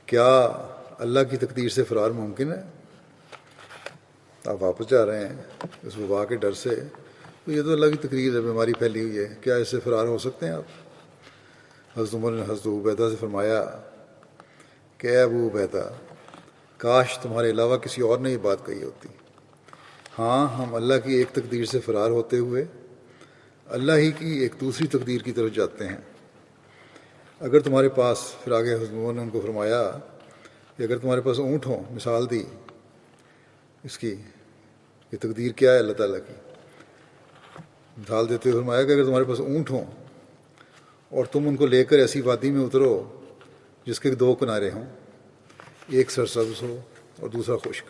کیا اللہ کی تقدیر سے فرار ممکن ہے؟ آپ واپس جا رہے ہیں اس وبا کے ڈر سے، تو یہ تو اللہ کی تقدیر ہے، بیماری پھیلی ہوئی ہے، کیا اس سے فرار ہو سکتے ہیں آپ؟ حضرت عمر نے حضرت ابو عبیدہ سے فرمایا کہ اے ابو عبیدہ، کاش تمہارے علاوہ کسی اور نے یہ بات کہی ہوتی۔ ہاں، ہم اللہ کی ایک تقدیر سے فرار ہوتے ہوئے اللہ ہی کی ایک دوسری تقدیر کی طرف جاتے ہیں۔ اگر تمہارے پاس، پھر آگے حضرت نے ان کو فرمایا کہ اگر تمہارے پاس اونٹ ہوں، مثال دی اس کی، یہ تقدیر کیا ہے اللہ تعالیٰ کی، مثال دیتے ہوئے فرمایا کہ اگر تمہارے پاس اونٹ ہوں اور تم ان کو لے کر ایسی وادی میں اترو جس کے دو کنارے ہوں، ایک سرسبز ہو اور دوسرا خشک،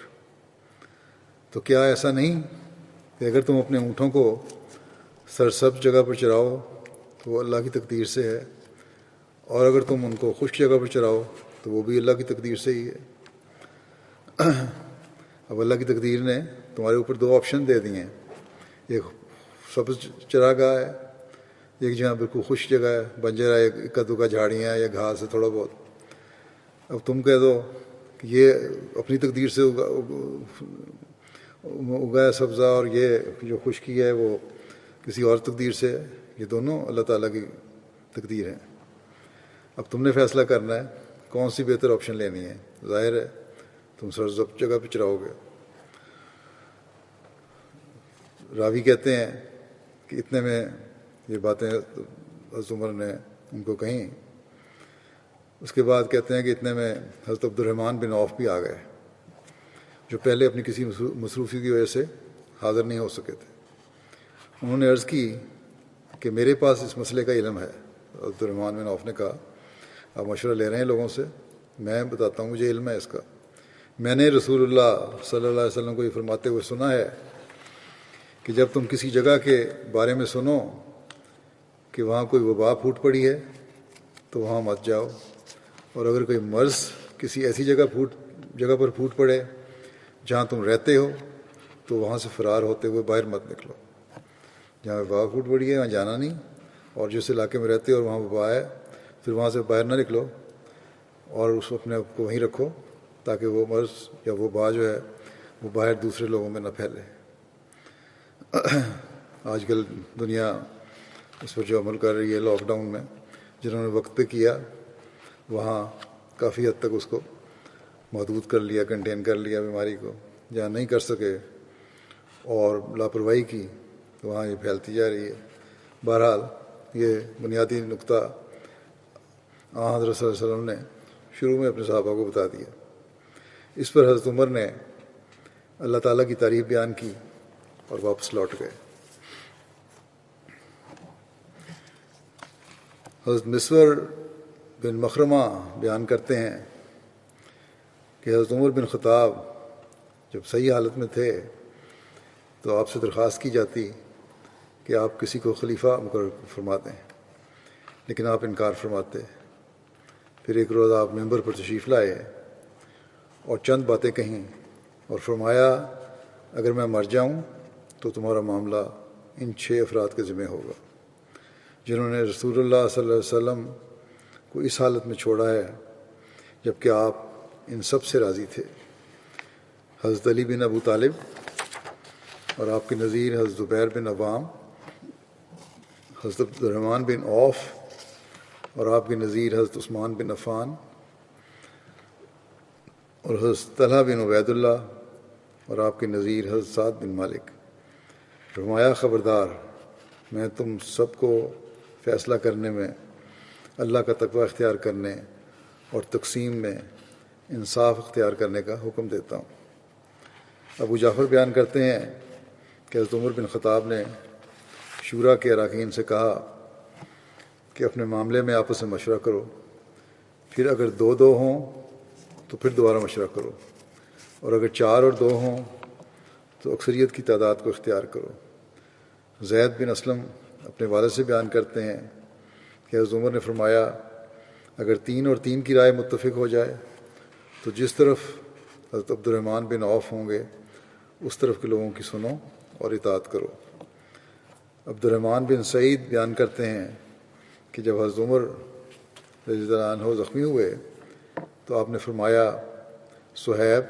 تو کیا ایسا نہیں کہ اگر تم اپنے اونٹوں کو سرسبز جگہ پر چراؤ تو وہ اللہ کی تقدیر سے ہے، اور اگر تم ان کو خشک جگہ پر چراؤ تو وہ بھی اللہ کی تقدیر سے ہی ہے۔ اب اللہ کی تقدیر نے تمہارے اوپر دو آپشن دے دیے ہیں، ایک سبز چراگاہ ہے، ایک جہاں بالکل خشک جگہ ہے، بنجر ہے، اکا دکا جھاڑیاں یا گھاس ہے تھوڑا بہت۔ اب تم کہہ دو کہ یہ اپنی تقدیر سے اگایا سبزہ اور یہ جو خشکی ہے وہ کسی اور تقدیر سے ہے، یہ دونوں اللہ تعالیٰ کی تقدیر ہیں۔ اب تم نے فیصلہ کرنا ہے کون سی بہتر آپشن لینی ہے۔ ظاہر ہے تم سرسبز جگہ پہ چراؤ گے۔ راوی کہتے ہیں کہ اتنے میں یہ باتیں حضرت عمر نے ان کو کہیں، اس کے بعد کہتے ہیں کہ اتنے میں حضرت عبد الرحمن بن عوف بھی آ گئے، جو پہلے اپنی کسی مصروفی کی وجہ سے حاضر نہیں ہو سکے تھے۔ انہوں نے عرض کی کہ میرے پاس اس مسئلے کا علم ہے۔ عبد الرحمن بن عوف نے کہا آپ مشورہ لے رہے ہیں لوگوں سے، میں بتاتا ہوں مجھے علم ہے اس کا۔ میں نے رسول اللہ صلی اللہ علیہ وسلم کو یہ فرماتے ہوئے سنا ہے کہ جب تم کسی جگہ کے بارے میں سنو کہ وہاں کوئی وبا پھوٹ پڑی ہے تو وہاں مت جاؤ، اور اگر کوئی مرض کسی ایسی جگہ پر پھوٹ پڑے جہاں تم رہتے ہو تو وہاں سے فرار ہوتے ہوئے باہر مت نکلو۔ جہاں وبا پھوٹ پڑی ہے وہاں جانا نہیں، اور جس علاقے میں رہتے ہو اور وہاں وبا ہے پھر وہاں سے باہر نہ نکلو، اور اس اپنے آپ کو وہیں رکھو تاکہ وہ مرض یا وبا جو ہے وہ باہر دوسرے لوگوں میں نہ پھیلے۔ آج کل دنیا اس پر جو عمل کر رہی ہے لاک ڈاؤن میں، جنہوں نے وقت پہ کیا وہاں کافی حد تک اس کو محدود کر لیا، کنٹین کر لیا بیماری کو۔ جہاں نہیں کر سکے اور لاپرواہی کی تو وہاں یہ پھیلتی جا رہی ہے۔ بہرحال یہ بنیادی نقطہ حضرت صلی اللہ علیہ وسلم نے شروع میں اپنے صحابہ کو بتا دیا۔ اس پر حضرت عمر نے اللہ تعالیٰ کی تعریف بیان کی اور واپس لوٹ گئے۔ حضرت مسور بن مخرمہ بیان کرتے ہیں کہ حضرت عمر بن خطاب جب صحیح حالت میں تھے تو آپ سے درخواست کی جاتی کہ آپ کسی کو خلیفہ مقرر فرما دیں، لیکن آپ انکار فرماتے۔ پھر ایک روز آپ ممبر پر تشریف لائے اور چند باتیں کہیں اور فرمایا اگر میں مر جاؤں تو تمہارا معاملہ ان 6 افراد کے ذمہ ہوگا جنہوں نے رسول اللہ صلی اللہ علیہ وسلم کو اس حالت میں چھوڑا ہے جبکہ آپ ان سب سے راضی تھے۔ حضرت علی بن ابو طالب اور آپ کے نظیر حضرت زبیر بن عوام، حضرت عبد الرحمن بن عوف اور آپ کے نظیر حضرت عثمان بن عفان اور حضرت طلحہ بن عبید اللہ اور آپ کے نظیر حضرت سعد بن مالک۔ فرمایا خبردار، میں تم سب کو فیصلہ کرنے میں اللہ کا تقوی اختیار کرنے اور تقسیم میں انصاف اختیار کرنے کا حکم دیتا ہوں۔ ابو جعفر بیان کرتے ہیں کہ حضرت عمر بن خطاب نے شورا کے اراکین سے کہا کہ اپنے معاملے میں آپس میں مشورہ کرو، پھر اگر 2 ہوں تو پھر دوبارہ مشورہ کرو، اور اگر 4 اور 2 ہوں تو اکثریت کی تعداد کو اختیار کرو۔ زید بن اسلم اپنے والد سے بیان کرتے ہیں کہ حضرت عمر نے فرمایا اگر 3 اور 3 کی رائے متفق ہو جائے تو جس طرف حضرت عبد الرحمن بن عوف ہوں گے اس طرف کے لوگوں کی سنو اور اطاعت کرو۔ عبد الرحمن بن سعید بیان کرتے ہیں کہ جب حضرت عمر رضی اللہ عنہ زخمی ہوئے تو آپ نے فرمایا صہیب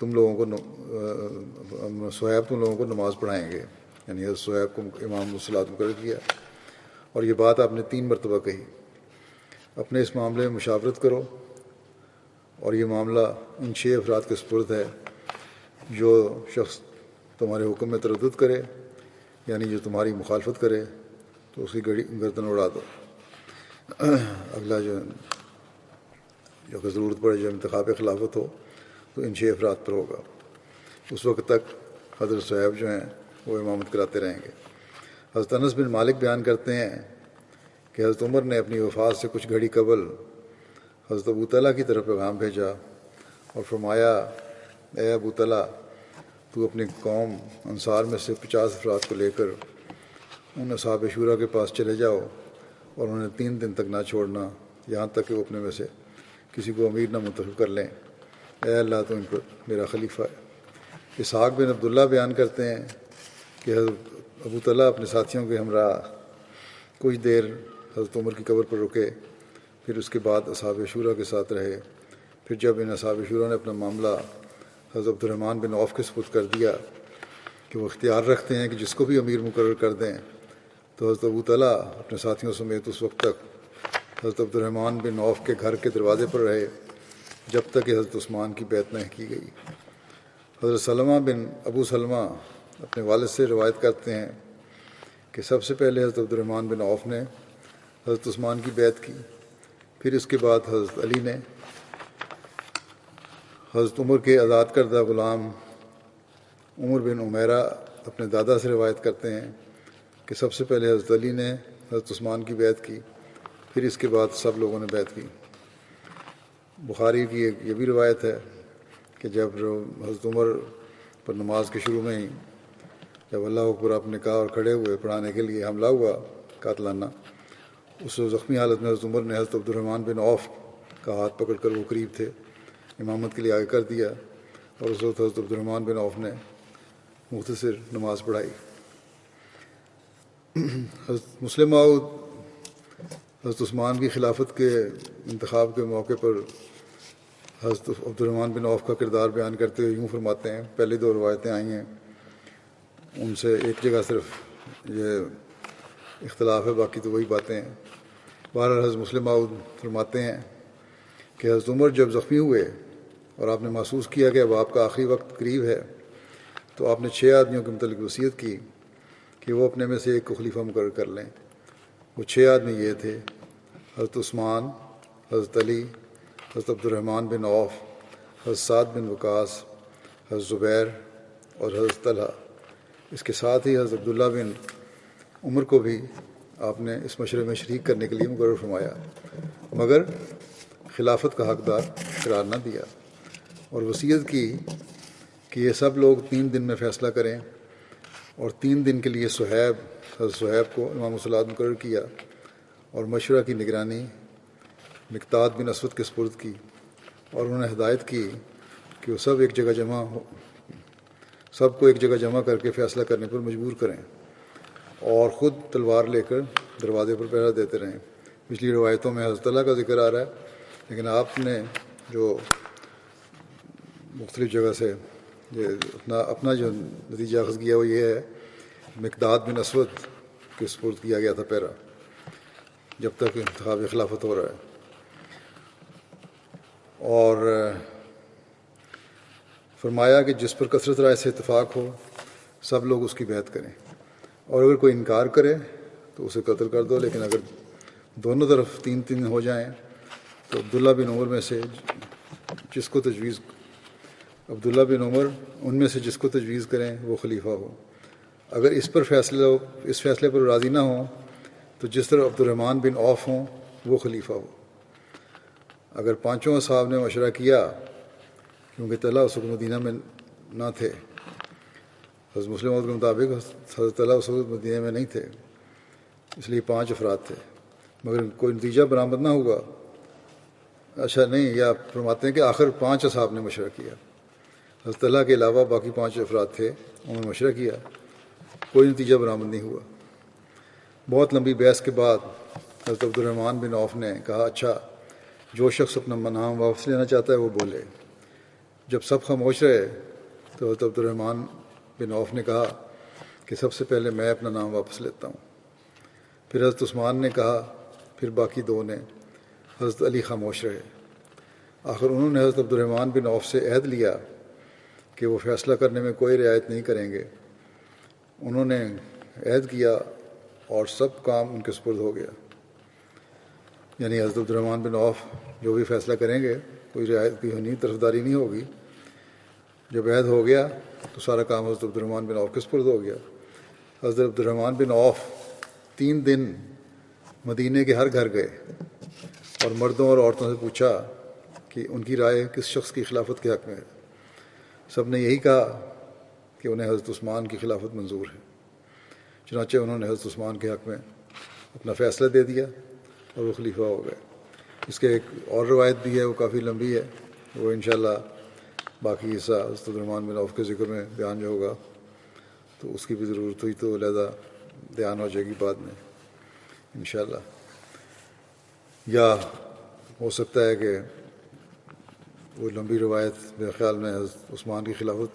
تم لوگوں کو نماز پڑھائیں گے، یعنی حضرت صہیب کو امام الصلاۃ مقرر کیا، اور یہ بات آپ نے 3 مرتبہ کہی۔ اپنے اس معاملے میں مشاورت کرو، اور یہ معاملہ ان 6 افراد کے سپرد ہے۔ جو شخص تمہارے حکم میں تردد کرے، یعنی جو تمہاری مخالفت کرے، تو اس کی گردن اڑا دو۔ اگلا جو ضرورت پڑے، جو انتخاب خلافت ہو، تو ان 6 افراد پر ہوگا۔ اس وقت تک حضرت صہیب جو ہیں وہ امامت کراتے رہیں گے۔ حضرت انس بن مالک بیان کرتے ہیں کہ حضرت عمر نے اپنی وفات سے کچھ گھڑی قبل حضرت ابو طلحہ کی طرف پیغام بھیجا اور فرمایا، اے ابو طلحہ، تو اپنی قوم انصار میں سے 50 افراد کو لے کر ان اصحاب شورا کے پاس چلے جاؤ اور انہیں 3 دن تک نہ چھوڑنا، یہاں تک کہ وہ اپنے میں سے کسی کو امیر نہ منتخب کر لیں۔ اے اللہ، تو ان پر میرا خلیفہ ہے۔ اسحاق بن عبداللہ بیان کرتے ہیں کہ حضرت ابو طلحہ اپنے ساتھیوں کے ہمراہ کچھ دیر حضرت عمر کی قبر پر رکے، پھر اس کے بعد اصحاب شورا کے ساتھ رہے۔ پھر جب ان اصحاب شورا نے اپنا معاملہ حضرت عبد الرحمن بن عوف کے سپرد کر دیا کہ وہ اختیار رکھتے ہیں کہ جس کو بھی امیر مقرر کر دیں، تو حضرت ابو طلحہ اپنے ساتھیوں سمیت اس وقت تک حضرت عبد الرحمن بن عوف کے گھر کے دروازے پر رہے جب تک کہ حضرت عثمان کی بیعت نہ کی گئی۔ حضرت سلمہ بن ابو سلمہ اپنے والد سے روایت کرتے ہیں کہ سب سے پہلے حضرت عبد الرحمن بن عوف نے حضرت عثمان کی بیعت کی، پھر اس کے بعد حضرت علی نے۔ حضرت عمر کے آزاد کردہ غلام عمر بن عمیرہ اپنے دادا سے روایت کرتے ہیں کہ سب سے پہلے حضرت علی نے حضرت عثمان کی بیعت کی، پھر اس کے بعد سب لوگوں نے بیعت کی۔ بخاری کی ایک یہ بھی روایت ہے کہ جب حضرت عمر پر نماز کے شروع میں ہی جب اللہ اکبر آپ نے کہا اور کھڑے ہوئے پڑھانے کے لیے حملہ ہوا قاتلانہ، اس زخمی حالت میں حضرت عمر نے حضرت عبد الرحمن بن عوف کا ہاتھ پکڑ کر، وہ قریب تھے، امامت کے لیے آگے کر دیا، اور اس وقت حضرت عبد الرحمن بن عوف نے مختصر نماز پڑھائی۔ حضرت مسلم موعود حضرت عثمان کی خلافت کے انتخاب کے موقع پر حضرت عبد الرحمن بن عوف کا کردار بیان کرتے ہوئے یوں فرماتے ہیں، پہلی 2 روایتیں آئی ہیں ان سے ایک جگہ صرف یہ اختلاف ہے، باقی تو وہی باتیں ہیں۔ بہرحال حضرت مسلم موعود فرماتے ہیں کہ حضرت عمر جب زخمی ہوئے اور آپ نے محسوس کیا کہ اب آپ کا آخری وقت قریب ہے، تو آپ نے 6 آدمیوں کے متعلق وصیت کی کہ وہ اپنے میں سے ایک کو خلیفہ مقرر کر لیں۔ وہ 6 آدمی یہ تھے: حضرت عثمان، حضرت علی، حضرت عبد الرحمن بن عوف، حضرت سعد بن وقاص، حضرت زبیر اور حضرت طلحہ۔ اس کے ساتھ ہی حضرت عبداللہ بن عمر کو بھی آپ نے اس مشورے میں شریک کرنے کے لیے مقرر فرمایا، مگر خلافت کا حقدار قرار نہ دیا، اور وصیت کی کہ یہ سب لوگ 3 دن میں فیصلہ کریں، اور 3 دن کے لیے حضرت صہیب کو امام الصلاۃ مقرر کیا، اور مشورہ کی نگرانی مقداد بن اسود کے سپرد کی، اور انہوں نے ہدایت کی کہ وہ سب کو ایک جگہ جمع کر کے فیصلہ کرنے پر مجبور کریں، اور خود تلوار لے کر دروازے پر پہرا دیتے رہیں۔ پچھلی روایتوں میں حضرت اللہ کا ذکر آ رہا ہے، لیکن آپ نے جو مختلف جگہ سے اپنا جو نتیجہ اخذ کیا وہ یہ ہے، مقداد بن اسود کے سپرد کیا گیا تھا پہرا جب تک انتخاب خلافت ہو رہا ہے، اور فرمایا کہ جس پر کثرت رائے سے اتفاق ہو سب لوگ اس کی بیعت کریں، اور اگر کوئی انکار کرے تو اسے قتل کر دو، لیکن اگر دونوں طرف 3 ہو جائیں تو عبداللہ بن عمر ان میں سے جس کو تجویز کریں وہ خلیفہ ہو۔ اگر اس فیصلے پر راضی نہ ہوں تو جس طرح عبد الرحمن بن عوف ہوں وہ خلیفہ ہو۔ اگر 5 اصحاب نے مشورہ کیا، کیونکہ طلحہ اس وقت مدینہ میں نہ تھے، حضرت مسلم کے مطابق حضرت طلحہ اس وقت مدینہ میں نہیں تھے، اس لیے 5 افراد تھے، مگر کوئی نتیجہ برآمد نہ ہوا، یا فرماتے ہیں کہ آخر 5 اصحاب نے مشورہ کیا، حضرت طلحہ کے علاوہ باقی 5 افراد تھے، انہوں نے مشورہ کیا، کوئی نتیجہ برآمد نہیں ہوا۔ بہت لمبی بحث کے بعد حضرت عبد الرحمن بن عوف نے کہا، اچھا، جو شخص اپنا نام واپس لینا چاہتا ہے وہ بولے۔ جب سب خاموش رہے تو حضرت عبد الرحمن بن عوف نے کہا کہ سب سے پہلے میں اپنا نام واپس لیتا ہوں۔ پھر حضرت عثمان نے کہا، پھر باقی 2 نے۔ حضرت علی خاموش رہے۔ آخر انہوں نے حضرت عبد الرحمن بن عوف سے عہد لیا کہ وہ فیصلہ کرنے میں کوئی رعایت نہیں کریں گے۔ انہوں نے عہد کیا اور سب کام ان کے سپرد ہو گیا، یعنی حضرت عبد الرحمن بن عوف جو بھی فیصلہ کریں گے کوئی رعایت کی ہونی طرفداری نہیں ہوگی۔ جب عہد ہو گیا تو سارا کام حضرت عبد الرحمن بن عوف کے سپرد ہو گیا۔ حضرت عبد الرحمن بن عوف 3 دن مدینے کے ہر گھر گئے اور مردوں اور عورتوں سے پوچھا کہ ان کی رائے کس شخص کی خلافت کے حق میں ہے۔ سب نے یہی کہا کہ انہیں حضرت عثمان کی خلافت منظور ہے۔ چنانچہ انہوں نے حضرت عثمان کے حق میں اپنا فیصلہ دے دیا اور وہ خلیفہ ہو گئے۔ اس کے ایک اور روایت بھی ہے، وہ کافی لمبی ہے، وہ انشاءاللہ باقی حصہ حضرت عبد الرحمن بن عوف کے ذکر میں بیان جو ہوگا تو اس کی بھی ضرورت ہوئی تو علیحدہ بیان ہو جائے گی بعد میں انشاءاللہ۔ یا ہو سکتا ہے کہ وہ لمبی روایت میرے خیال میں حضرت عثمان کی خلافت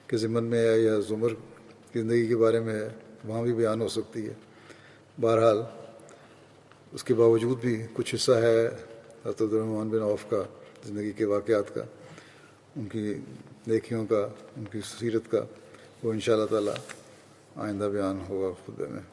کے ضمن میں ہے یا عمر کی زندگی کے بارے میں ہے، وہاں بھی بیان ہو سکتی ہے۔ بہرحال اس کے باوجود بھی کچھ حصہ ہے حضرت عبد الرحمن بن عوف کا زندگی کے واقعات کا، ان کی نیکیوں کا، ان کی سیرت کا، وہ انشاءاللہ تعالی آئندہ بیان ہوگا خطبے میں۔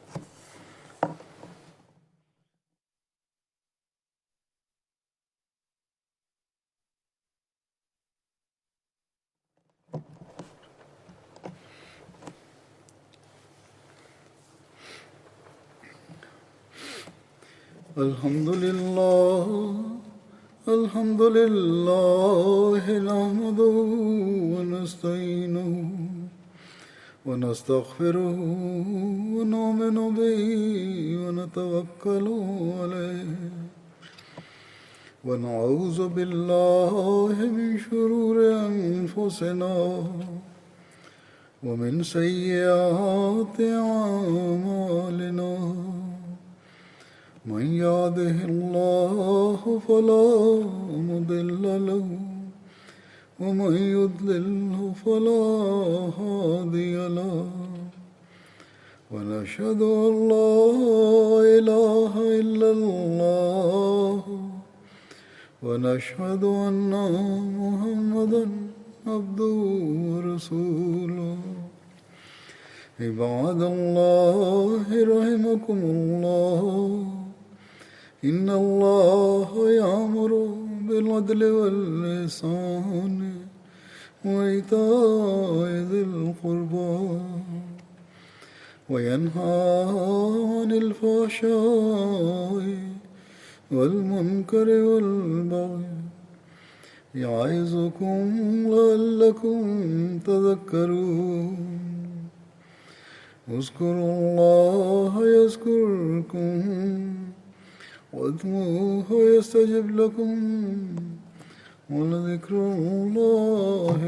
الحمد لله نحمده ونستعينه ونستغفره ونؤمن به ونتوكل عليه ونعوذ بالله من شرور أنفسنا ومن سيئات أعمالنا من يهده الله فلا مضل له ومن يضلله فلا هادي له ونشهد أن لا إله إلا الله ونشهد أن محمدا عبده ورسوله عباد الله رحمكم الله إن الله يأمر بالعدل والإحسان وإيتاء ذي القربى وينهى عن الفحشاء والمنكر والبغي يعظكم لعلكم تذكرون اذكروا الله يذكركم وادعوه يستجب لكم ولذكر الله